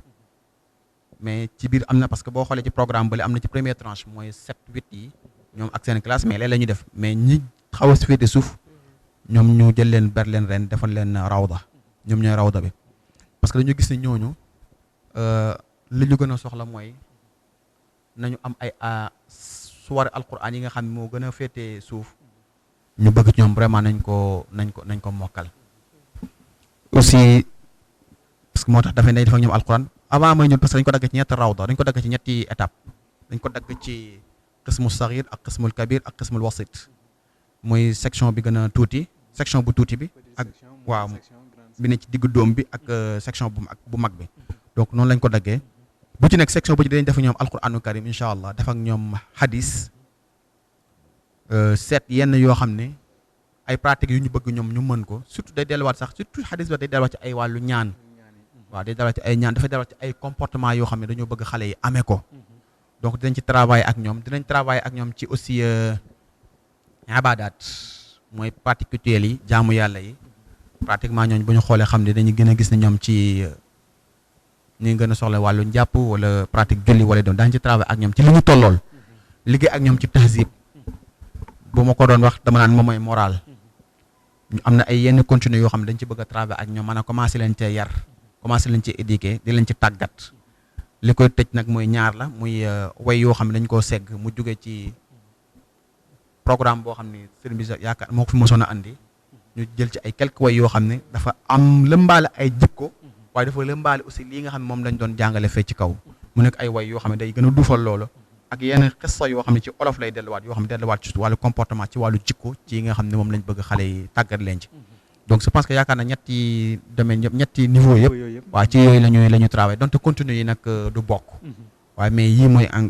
mais ci biir am na parce que boo xoolee ci programme bale am na ci première tranche mooy 7 8 yi ñoom ak seen classe mais léeg la ñuy def mais ñi xaw a féete suuf ñoom ñu jël leen ber leen ren defal leen rawda ñoom ñooy rawda bi parce que dañu gis ne ñooñu li ñu gën a soxla mooy nañu am ay suwar alquran yi nga xam ne moo gën a féete suuf ñu bëgg ci ñoom vraiment nañ ko mokkal aussi parce que moo tax dafay def ak ñoom alquran avant mooy ñun parce que dañ ko dagg ci ñetti rawda dañ ko dagg ci ñetti étape dañ ko dagg ci qismu saghir ak qismul kabir ak qismul wasit mooy section bi gën a tuuti section bu tuuti bi ak waaw bi ne ci diggu doom bi ak section bu mag bi donc noonu lañ ko daggee bu ci nekk section bu ci dañ def ak ñoom alquranu karim incha allah def ak ñoom hadis seet yenn yoo xam ne ay pratiques yu ñu bëgg ñoom ñu mën ko surtout day delluwaat sax surtout hadis ba day delluwaat ci ay wàllu ñaan waaw day delluwaat ci ay ñaan dafay delluwaat ci ay comportement yoo xam ne dañoo bëgg xale yi amee ko donc dinañ ci travailler ak ñoom dinañ travailler ak ñoom ci aussi ibadat mooy pratique culturelle yi jaamu yàlla yi pratiquement ñooñu bu ñu xoolee xam ne dañuy gën a gis ne ñoom ci ñu gën a soxla wàllu njàpp wala pratique julli wala doon daañu ci travailler ak ñoom ci li ñu tollool liggéey ak ñoom ci tahzib bu ma ko doon wax dama naan moom mooy moral ñu am na ay yenn contenu yoo xam ne dañ ci bëgg a travailler ak ñoom maanaam commencé leen cee yar commencé leen ci éduquer di leen ci tàggat li koy tëj nag mooy ñaar la muy way yoo xam ne dañ koo segg mu jóge ci programme boo xam ne sëriñ bi yaakaar moo ko fi mosoon a andi ñu jël ci ay quelques way yoo xam ne dafa am lëmbaale ay jikko waaye dafa lëmbaale aussi lii nga xam ne moom lañ doon jàngale fee ci kaw mu nekk ay way yoo xam ne day gën a duufal loolu ak yenn xissa yoo xam ne ci olof lay delluwaat yoo xam ne delluwaat ci wàllu comportement ci wàllu jikko ci nga xam ne moom lañ bëgg xale yi tàggat leen ci donc je pense que yaakaar na ñetti domaine yëpp ñetti niveau yëpp waaw ci yooyu la ñu travail donte contenu yi nag du bokk waaye mais yii mooy en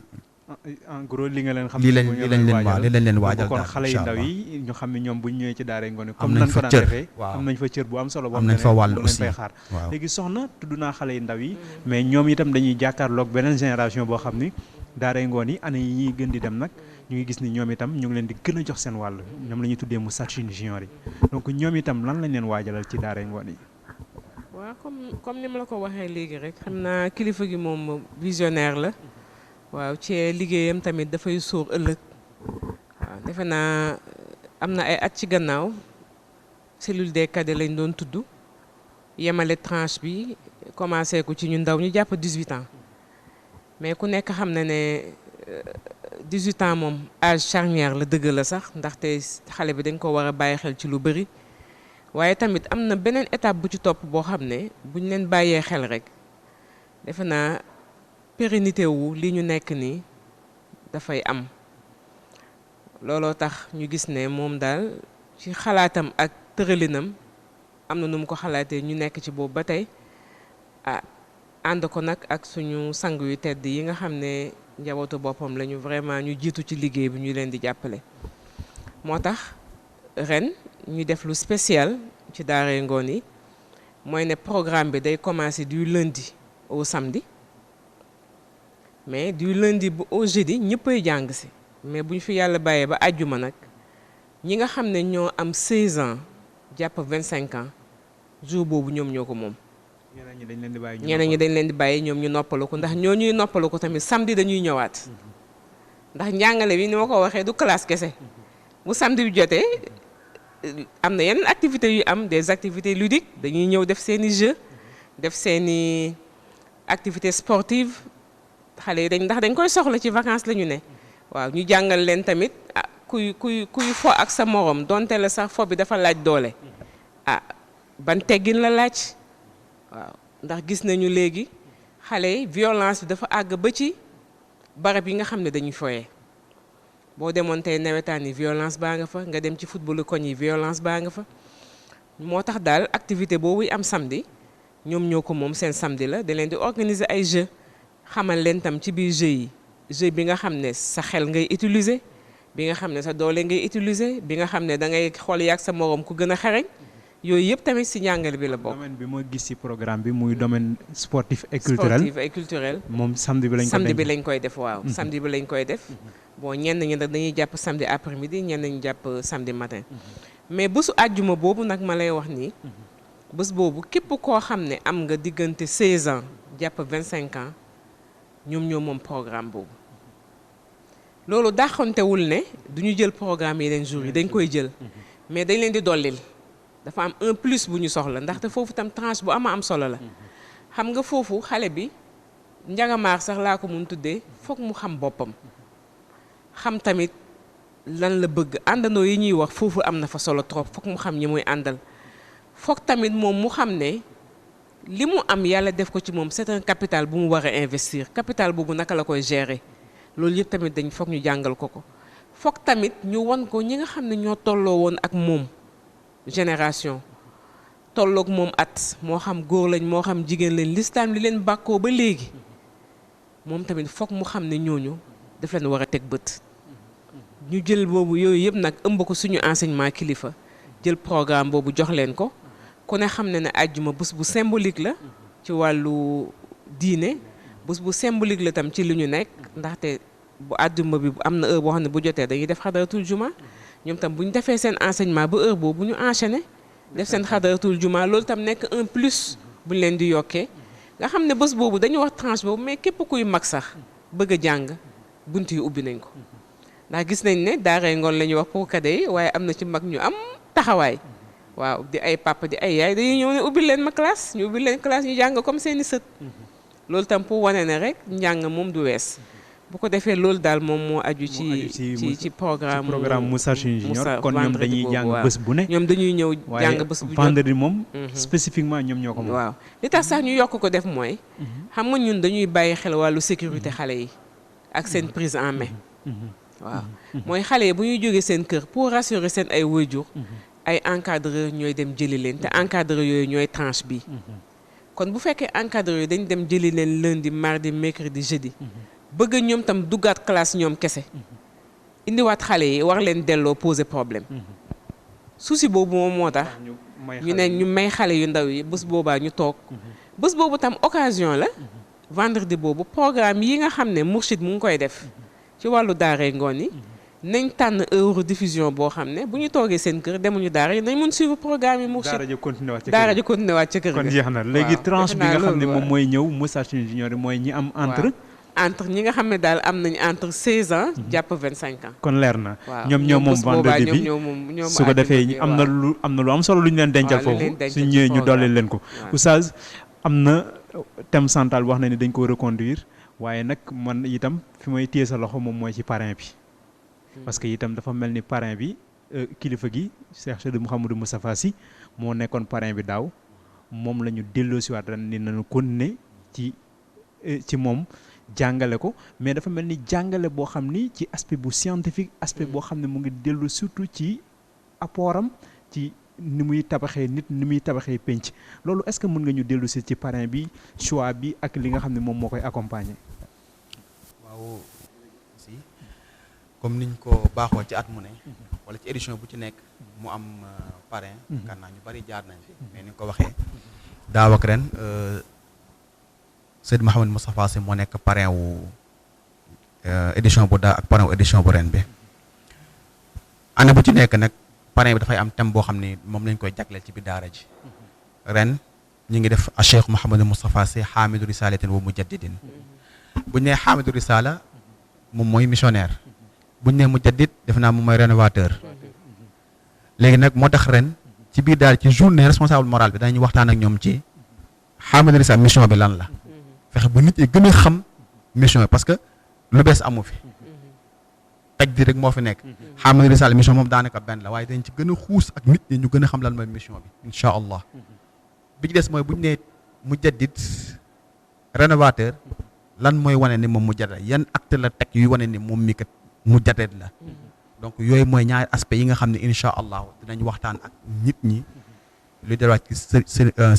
gros li nga leen xam lii lañ leen waajal kon xale yu ndaw yi ñu xam ne ñoom bu ñu ñëwee ci Daaray Ngoné am comme nañ nañ ko fa daan cër defee waaw am nañ fa cër bu am solo am nañ fa wàll lañ aussi fay xaar waaw léegi soxna tudd naa xale yu ndaw yi mais ñoom itam dañuy jàkkaarloog beneen génération boo xam ni Daaray Ngoné yi année yi ñuy gën di dem nag ñu ngi gis ni ñoom itam ñu ngi leen di gën a jox seen wàll ñoom la ñuy tuddee Moustarchidine junior yi donc ñoom itam lan lañ leen waajalal ci Daaray Ngoné yi waaw comme ni ma la ko waxee léegi rek xam naa kilifa gi moom visionnaire la waaw ci liggéeyam tamit dafay sóor ëllëg waaw defe naa am na ay at ci gannaaw cellule des cadets lañ doon tudd yemale tranche bi commencé ko ci ñu ndaw ñu jàpp 18 ans mais ku nekk xam na ne 18 ans moom âge charnière la dëgg la sax ndaxte xale bi dañ ko war a bàyyi xel ci lu bëri waaye tamit am na beneen étape bu ci topp boo xam ne buñ leen bàyyee xel rek defe naa pérennité wu li ñu nekk nii dafay am looloo tax ñu gis ne moom daal ci xalaatam ak tëralinam am na nu mu ko xalaatee ñu nekk ci boobu ba tey ànd ko nag ak suñu sang yu tedd yi nga xam ne njabootu boppam lañu vraiment ñu jiitu ci liggéey bi ñu leen di jàppale moo tax ren ñu def lu spécial ci Daaray Ngoné yi mooy ne programme bi day commencer du lundi au samedi mais du lundi bu au jeudi ñëppay jàng si mais bu ñu fi yàlla bàyyee ba àjjuma nag ñi nga xam ne ñoo am 16 ans jàpp 25 ans jour boobu ñoom ñoo ko moom. ñeneen ñi dañ leen di bàyyi ñoom ñu noppalu ko ndax ñoo ñuy noppalu ko tamit samedi dañuy ñëwaat ndax njàngale bi ni ma ko waxee du classe kese bu samedi bi jotee am na yeneen activités yu am des activités ludiques dañuy ñëw def seeni jeu def seeni activités sportives xale yi ndax dañ koy soxla ci vacances la ñu ne waaw ñu jàngal leen tamit kuy fo ak sa morom donte la sax fo bi dafa laaj doole ban teggin la laaj waaw ndax gis nañu léegi xale yi violence bi dafa àgg ba ci barab yi nga xam ne dañuy foyee boo demoon tey nawetaan yi violence baa nga fa nga dem ci footballu koñ yi violence baa nga fa moo tax daal activité boobu am samedi ñoom ñoo ko moom seen samedi la da leen di organiser ay jeux xamal leen tam ci biir jeu bi nga xam ne sa xel ngay utiliser bi nga xam ne sa doole ngay utiliser bi nga xam ne da ngay xool yaag sa morom ku gën a xarañ yooyu yëpp tamit si njàngale bi la bokk. domaine bi ma gis ci programme bi muy domaine sportif et culturel. moom samedi bi lañ koy def waaw. samedi bi lañ koy def. bon ñenn ñi nag dañuy jàpp samedi après midi ñenn ñi jàpp samedi matin. mais bésu àjjuma boobu nag ma lay wax nii. bés boobu képp koo xam ne am nga diggante 16 ans jàpp 25 ans ñoom ñoo moom programme boobu. loolu dàqantewul ne du ñu jël programme yeneen jours yi dañ koy jël. mais dañ leen di dollil. dafa am un plus bu ñu soxla ndaxte foofu tam tranche bu am solo la xam nga foofu xale bi njagamaar sax laa ko mun tuddee foog mu xam boppam xam tamit lan la bëgg àndandoo yi ñuy wax foofu am na fa solo trop foog mu xam ñi muy àndal foog tamit moom mu xam ne li mu am yàlla def ko ci moom c'est un capital bu mu war a investir capital boobu naka la koy gérer loolu yëpp tamit dañ foog ñu jàngal ko foog tamit ñu wan ko ñi nga xam ne ñoo tolloo woon ak moom génération tolloog moom at moo xam góor lañ moo xam jigéen lañ lislaam li leen bàkkoo ba léegi moom tamit foog mu xam ne ñooñu daf leen war a teg bët ñu jël boobu yooyu yëpp nag ëmb ko suñu enseignement kilifa jël programme boobu jox leen ko ku ne xam ne ne àjjuma bés bu symbolique la ci wàllu diine bés bu symbolique la tam ci li ñu nekk ndaxte bu àjjuma bi am na heure boo xam ne bu jotee dañuy def xadaratul juma ñoom tam bu ñu defee seen enseignement ba heure boobu bu ñu enchaîner def seen xadaratul juma loolu tam nekk un plus bu ñu leen di yokkee nga xam ne bés boobu dañu wax tranche boobu mais képp kuy mag sax bëgg a jàng bunt yi ubbi nañ ko ndax gis nañ ne daaray ngoon la ñuy wax pour cadet yi waaye am na ci mag ñu am taxawaay waaw di ay papa di ay yaay dañuy ñëw ne ubbil leen ma classe ñu ubbil leen classe ñu jàng comme seeni sët loolu tam pour wane ne rek njàng moom du wees bu ko defee loolu daal moom moo aju ci programme Moustarchidine Junior kon ñoom dañuy jàng bés bu ne ñoom dañuy ñëw jàng bés bu vendredi moom spécifiquement ñoom ñoo ko moom waaw li tax sax ñu yokk ko def mooy xam nga ñun dañuy bàyyi xel wàllu sécurité xale yi ak seen prise en main waaw mooy xale yi bu ñuy jógee seen kër pour rassurer seen ay waajur ay encadreur ñooy dem jëli leen te encadreur yooyu ñooy tranche bi kon bu fekkee encadreur yooyu dañ dem jëli leen lundi mardi mercredi jeudi bëgg ñoom tam duggaat classe ñoom kese indiwaat xale yi war leen delloo poser problème souci boobu moom moo tax ñu ne ñu may xale yu ndaw yi bés boobaa ñu toog bés boobu tam occasion la vendredi boobu programme yi nga xam ne Mourchid mu ngi koy def ci wàllu daaray ngoon yi nañ tànn heure diffusion boo xam ne bu ñu toogee seen kër demuñu daara yi nañ mën suivre programme yi Mourchid daara ji continuer waat ca kër kon jeex na léegi tranche bi nga xam ne moom mooy ñëw Moustarchidine Junior mooy ñi am entre ñi nga xam ne daal am nañu entre 16 ans jàpp 25 ans. kon leer na ñoom moom vendredi bi su ko defee am na lu am solo lu ñu leen dencal foofu su ñëwee ñu dolli leen ko oustaz am na thème central wax na ni dañ ko reconduire waaye nag man itam fi may téye sa loxo moom mooy ci parrain bi parce que itam dafa mel ni parrain bi kilifa gi Cheikh Seydi Mouhamadou Moustapha Sy moo nekkoon parrain bi daaw moom la ñu delloosiwaat ren ni nañu continuer ci moom jàngale ko mais dafa mel ni jàngale boo xam ni ci aspect bu scientifique aspect boo xam ne mu ngi dellu surtout ci apportam ci ni muy tabaxee nit ni muy tabaxee penc loolu est-ce que mën nga ñu dellu si ci parrain bi choix bi ak li nga xam ne moom moo koy accompagner. waaw si comme niñ ko baaxoo ci at mu ne wala ci édition bu ci nekk mu am parrain kan naa ñu bari jaar nañ fi mais ni nga ko waxee daaw ak ren Seydi Mouhamadou Moustapha Sy moo nekk parrain wu édition bu daa ak parrain wu édition bu ren bi année bu ci nekk nag parrain bi dafay am thème boo xam ne moom lañ koy jagleel ci biir daara ji ren ñu ngi def a Cheikh Mouhamadou Moustapha Sy xaamidu risalatin wa mujaddidin buñ nee xaamidu risala moom mooy missionnaire buñ nee mujaddid def naa moom mooy rénovateur léegi nag moo tax ren ci biir daara ci journée responsable moral bi dañuy waxtaan ak ñoom ci xaamidu risala mission bi lan la fexe ba nit yi gën a xam mission bi parce que lu bees amu fi taj di rek moo fi nekk xaamidu risala mission moom daanaka benn la waaye dañ ci gën a xuus ak nit ñi ñu gën a xam lan mooy mission bi incha allah bi ci des mooy bu ñu nee mujaddid rénovateur lan mooy wane ni moom mujaddid yan acte la teg yuy wane ni moom mi kat mujaddid la donc yooyu mooy ñaari aspect yi nga xam ne incha allah dinañ waxtaan ak nit ñi lu delluwaat ci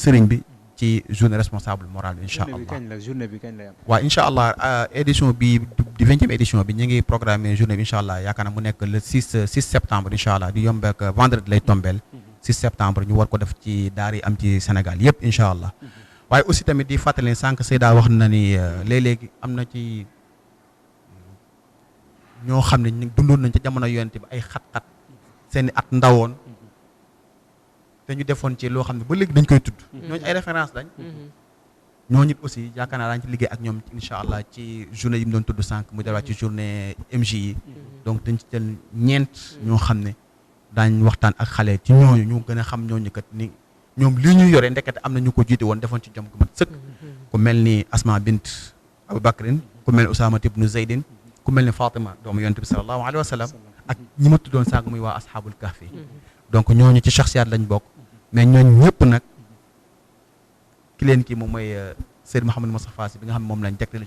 sëriñ bi ci journée responsable morale bi incha allah journée bi kañ la am. waaw incha allah édition bi di 20e édition bi ñu ngi programmé journée bi incha allah yaakaar naa mu nekk le 6 septembre incha allah di yomb ak vendredi lay tombeel 6 septembre ñu war ko def ci daar yi am ci Sénégal yëpp incha allah waaye aussi tamit di fàttali sànq Seyda wax na ni léeg-léegi am na ci ñoo xam ne ñu dundoon nañ ca jamono yonent bi ay xat-xat seeni at ndawoon te ñu defoon ci loo xam ne ba léegi dañ koy tudd ñooñu ay référence lañ ñooñu aussi yaakaar naa daañu ci liggéey ak ñoom incha allah ci journée yi mu doon tudd sànq mu delluwaat ci journée MJ yi donc dañ ci jël ñeent ñoo xam ne daañ waxtaan ak xale ci ñooñu ñu gën a xam ñooñu kat ni ñoom lii ñuy yore ndekete am na ñu ko jiite woon defoon ci jom gu mat sëkk ku mel ni Asma bint Abubakrin ku mel ni Usaama ibnu Zaydin ku mel ni Fatima doomu yonent bi sallallahu alayhi wa sallam ak ñi ma tuddoon sànq muy waa asxaabul kahfi donc ñooñu ci shaxsiyaat lañ bokk mais ñooñu ñëpp nag ki leen kii moom mooy Seydi Mouhamadou Moustapha Sy bi nga xam ne moom lañ jagleel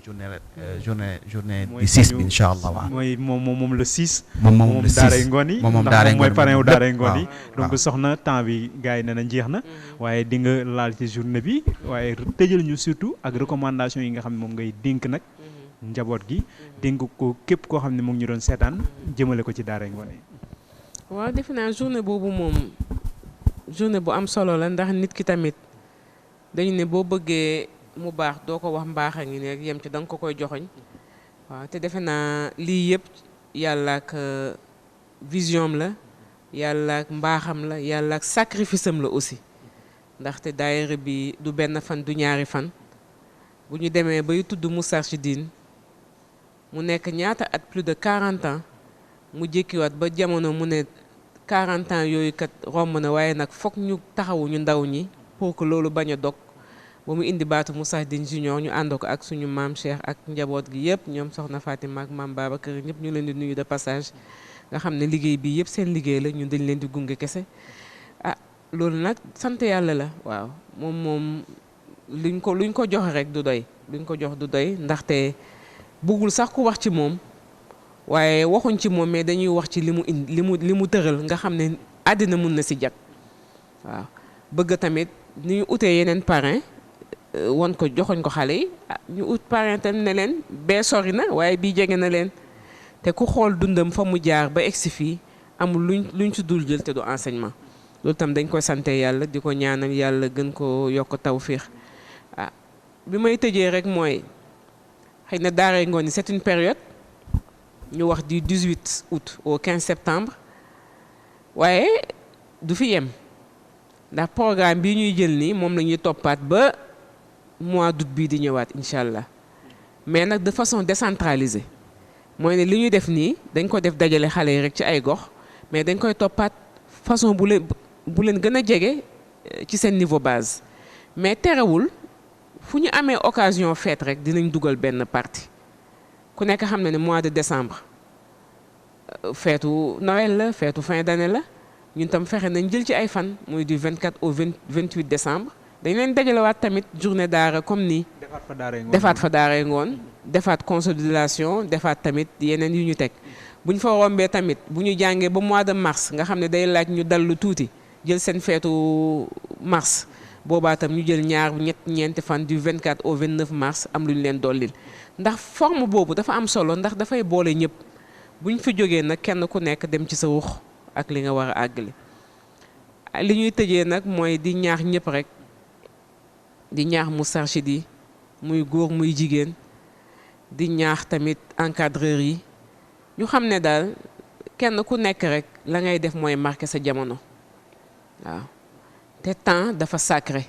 journée du 6 bi incha allah waaw. mooy moom le 6. moom le 6 daaray ngoon yi moom daaray ngoon mooy parrain wu daaray ngoon yi. waaw donc soxna temps bi gars yi nee na jeex na. waaye di nga laal ci journée bi waaye tëjal ñu surtout ak recommandation yi nga xam ne moom ngay dénk nag. njaboot gi dénk ko képp koo xam ne mu ngi ñu doon seetaan jëmale ko ci daaray ngoon yi. waaw defe naa journée boobu moom journée bu am solo la ndax nit ki tamit dañu ne boo bëggee mu baax doo ko wax mbaax a ngi ne rek yem ci da nga ko koy joxoñ waaw te defe naa lii yëpp yàlla ak vision la yàlla ak mbaaxam la yàlla ak sacrifice am la aussi ndaxte daayira bi du benn fan du ñaari fan bu ñu demee bay tudd Moustarchidine mu nekk ñaata at plus de 40 ans mu jékkiwaat ba jamono mu ne 40 ans yooyu kat romb na waaye nag foog ñu taxawu ñu ndaw ñi pour que loolu bañ a dog ba mu indi baatu Moustarchidine Junior ñu ànd ko ak suñu maam Cheikh ak njaboot gi yëpp ñoom soxna Fatima ak maam Babacar ñëpp ñu leen di nuyu de passage nga xam ne liggéey bi yëpp seen liggéey la ñun dañ leen di gunge kese ah loolu nag sant yàlla la waaw moom luñ ko jox rek du doy luñ ko jox du doy ndaxte bëggul sax ku wax ci moom waaye waxuñ ci moom mais dañuy wax ci li mu indi li mu tëral nga xam ne àddina mun na si jag waaw bëgg tamit ni ñu utee yeneen parrain won ko joxoñ ko xale yi ñu ut parrain tam ne leen bee sori na waaye bii jege na leen te ku xool dundam fa mu jaar ba egsi fii amul luñ ci dul jël te du enseignement loolu tam dañ koy sante yàlla di ko ñaanal yàlla gën ko yokk tawfiix bi may tëjee rek mooy xëy na Daaray Ngoni c'est une période ñu wax du 18 août au 15 septembre waaye du fi yem ndax programme bi ñuy jël nii moom la ñuy toppaat ba mois d'août bii di ñëwaat incha allah mais nag de façon décentralisée mooy ne li ñuy def nii dañ ko def dajale xale yi rek ci ay gox mais dañ koy toppaat façon bu leen gën a jege ci seen niveau base mais terewul fu ñu amee occasion fête rek dinañ dugal benn partie ku nekk xam na ne mois de décembre feetu Noël la feetu fin d'année la ñun tam fexe nañ jël ci ay fan muy du 24 au 28 décembre dañ leen dajalewaat tamit journée daara comme nii defaat fa daaray ngoon defaat consolidation defaat tamit yeneen yu ñu teg bu ñu fa rombee tamit bu ñu jàngee ba mois de mars nga xam ne day laaj ñu dallu tuuti jël seen feetu mars boobaa tam ñu jël ñeenti fan du 24 au 29 mars am lu ñu leen dollil ndax forme boobu dafa am solo ndax dafay boole ñëpp bu ñu fi jógee nag kenn ku nekk dem ci sa ruux ak li nga war a àggale li ñuy tëjee nag mooy di ñaax ñëpp rek di ñaax Moustarchidine yi muy góor muy jigéen di ñaax tamit encadreur yi ñu xam ne daal kenn ku nekk rek la ngay def mooy marqué sa jamono waaw te temps dafa sacré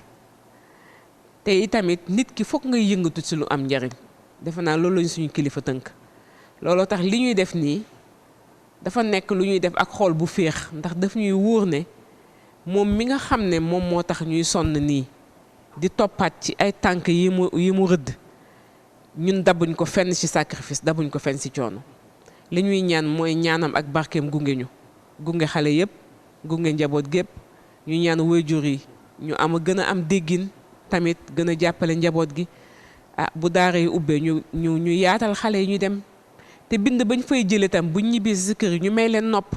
te itamit nit ki foog ngay yëngatu ci lu am njariñ defe naa loolu lañ suñu kilifa tënk looloo tax li ñuy def nii dafa nekk lu ñuy def ak xool bu féex ndax daf ñuy wóor ne moom mi nga xam ne moom moo tax ñuy sonn nii di toppaat ci ay tànk yi mu rëdd ñun dabuñ ko fenn ci sacrifice dabuñ ko fenn ci coono li ñuy ñaan mooy ñaanam ak barkeem gunge ñu gunge xale yëpp gunge njaboot gépp ñu ñaan waajur yi ñu gën a am déggin tamit gën a jàppale njaboot gi bu daara yi ubbee ñu yaatal xale yi ñu dem te bind bañ fay jëlee tam buñ ñibbee ci kër yi ñu may leen nopp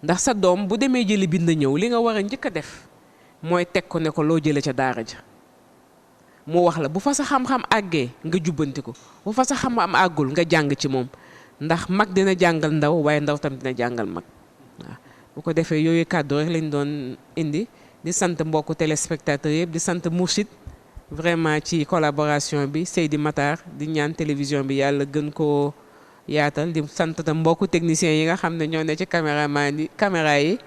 ndax sa doom bu demee jëli bind ñëw li nga war a njëkk a def mooy teg ko ne ko loo jëlee ca daara ja mu wax la bu fa sa xam-xam àggee nga jubbanti ko bu fa sa xam-xam àggul nga jàng ci moom ndax mag dina jàngal ndaw waaye ndaw tam dina jàngal mag waaw bu ko defee yooyu kàddu rek lañ doon indi di sant mbokku téléspectateurs yëpp di sant Mourchid vraiment ci collaboration bi Seydi Matar di ñaan télévision bi yàlla gën koo yaatal di sant tam mbokku techniciens yi nga xam ne ñoo ne ci caméra yi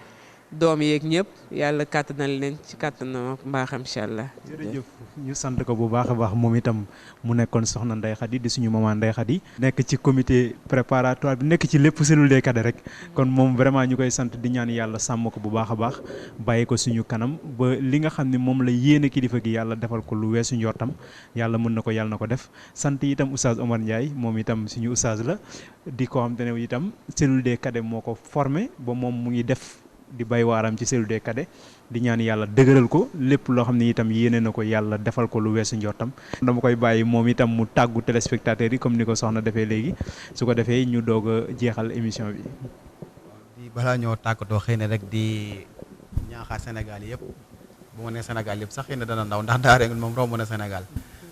doom yeeg ñëpp yàlla kàttanal leen ci kàttanam mbaaxam incha allah. jërëjëf ñu sant ko bu baax a baax moom itam mu nekkoon soxna Ndeye Khady di suñu maman Ndeye Khady nekk ci comité préparatoire bi nekk ci lépp cellule des cadets rek kon moom vraiment ñu koy sant di ñaan yàlla sàmm ko bu baax a baax bàyyi ko suñu kanam ba li nga xam ne moom la yéene kilifa gi yàlla defal ko lu weesu njortam yàlla mën na ko yàlla na ko def sant itam oustaz Omar Ndiaye moom itam suñu oustaz la di ko xam te ne itam cellule des cadets moo ko formé ba moom mu ngi def di bay waaram ci cellule des cadets di ñaan yàlla dëgëral ko lépp loo xam ne itam yéene na ko yàlla defal ko lu weesu njortam dama koy bàyyi moom itam mu tàggu téléspectateurs yi comme ni ko soxna defee léegi su ko defee ñu doog a jeexal émission bi. di balaa ñoo tàggatoo xëy na rek di ñaaxaat Sénégal yëpp bu ma nee Sénégal yëpp sax xëy na dana ndaw ndax daara moom romb na Sénégal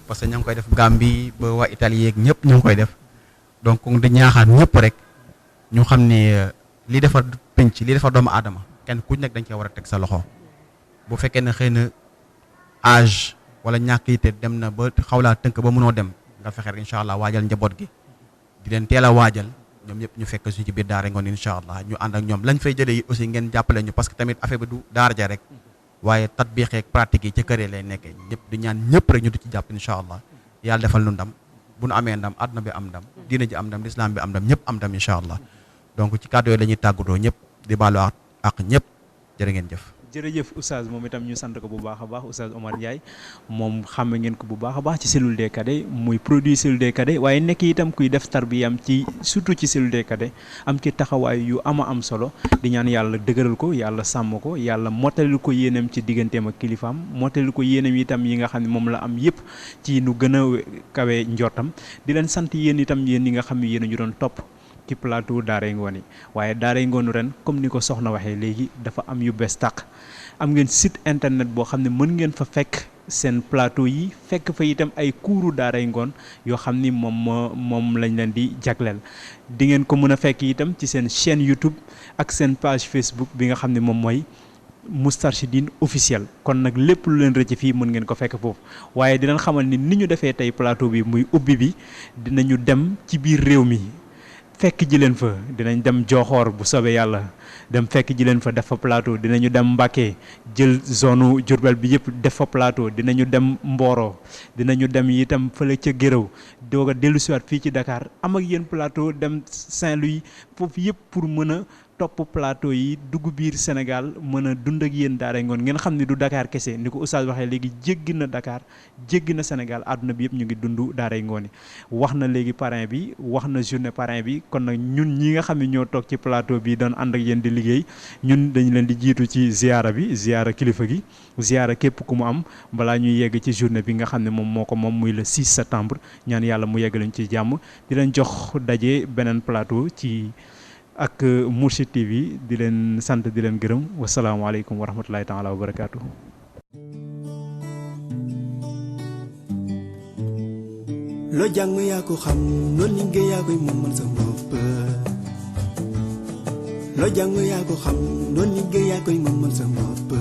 parce que ña ngi koy def Gambie ba waa Italie yeeg ñëpp ñu ngi koy def donc di ñaaxaat ñëpp rek ñu xam ne li defar penc li defar doomu aadama kenn ku nekk dañ cee war a teg sa loxo bu fekkee ne xëy na âge wala ñàkk yitte dem na ba xaw laa tënk ba mënoo dem nga fexe rek incha allah waajal njaboot gi di leen teel a waajal ñoom ñëpp ñu fekk suñu ci biir daara ngoon incha allah ñu ànd ak ñoom lañ fay jëlee aussi ngeen jàppale ñu parce que tamit affaire bi du daara ja rek waaye tatbiq ak pratique yi ca kër yi lay nekkee ñëpp di ñaan ñëpp rek ñu di ci jàpp incha allah yàlla defal nu ndam bu nu amee ndam àdduna bi am ndam diina ji am ndam lislaam bi am ndam ñëpp am ndam incha allah donc ci kàddu yooyu la ñuy tàggatoo ñëpp di baalu ak ñëpp jërë ngeen jëf. jërëjëf Oustaz moom itam ñu sant ko bu baax a baax Oustaz Omar Ndiaye moom xam ngeen ko bu baax a baax ci cellule des cadets muy produit cellule des cadets waaye nekk itam kuy def tarbiyam ci surtout ci cellule des cadets am ci taxawaay yu am solo di ñaan yàlla dëgëral ko yàlla sàmm ko yàlla mottalil ko yéenam ci digganteem ak kilifaam mottalil ko yéenam itam yi nga xam ne moom la am yëpp ci nu gën a kawe njortam di leen sant yéen itam yéen yi nga xam ne yéen a ñu doon topp ci plateau Daaray Ngoon yi waaye Daaray Ngoon ren comme ni ko soxna waxee léegi dafa am yu bees tàq am ngeen site internet boo xam ne mën ngeen fa fekk seen plateau yi fekk fa itam ay kuuru Daaray Ngoon yoo xam ni moom lañ leen di jagleel di ngeen ko mën a fekk itam ci seen chaîne YouTube ak seen page Facebook bi nga xam ne moom mooy Moustarchidine officiel kon nag lépp lu leen rëcc fii mën ngeen ko fekk foofu waaye dinañ xamal ni ñu defee tey plateau bi muy ubbi bi dinañu dem ci biir réew mi fekk ji leen fa dinañ dem Joxoor bu soobee yàlla dem fekk ji leen fa def fa plateau dinañu dem Mbacké jël zone Diourbel bi yëpp def fa plateau dinañu dem Mboro dinañu dem itam fële ca Guéréo doog a dellu siwaat fii ci Dakar am ak yéen plateau dem Saint-Louis foofu yëpp pour mën a topp plateau yi dugg biir Sénégal mën a dund ak yéen Daaray Ngoon ngeen xam ne du Dakar kese ni ko Oustaz waxee léegi jéggi na Dakar jéggi na Sénégal àdduna bi yëpp ñu ngi dund Daaray Ngoon yi wax na léegi parrain bi wax na journée parrain bi kon nag ñun ñi nga xam ne ñoo toog ci plateau bi doon ànd ak yéen di liggéey ñun dañu leen di jiitu ci ziara bi ziara kilifa gi ziara képp ku mu am balaa ñuy yegg ci journée bi nga xam ne moom muy le 6 septembre ñaan yàlla mu yegg lañ ci jàmm di leen jox daje beneen plateau ci ak Mourchid TV di leen sant di leen gërëm wasalaamaaleykum wa rahmatulahi taala wa barakaatu. loo jàng yaa ko xam loo liggéey yaa koy moomal sa bopp loo jàng yaa ko xam loo liggéey yaa koy moomal sa bopp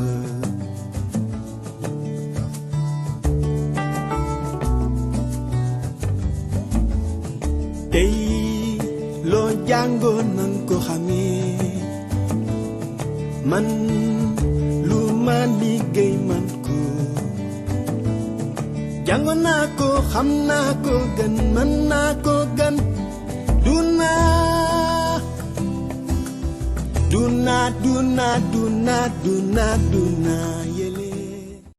tey loo jàngoon nan ko xamee man lu ma liggéey man ko jàngoon naa ko xam naa ko gën mën naa ko gën du naa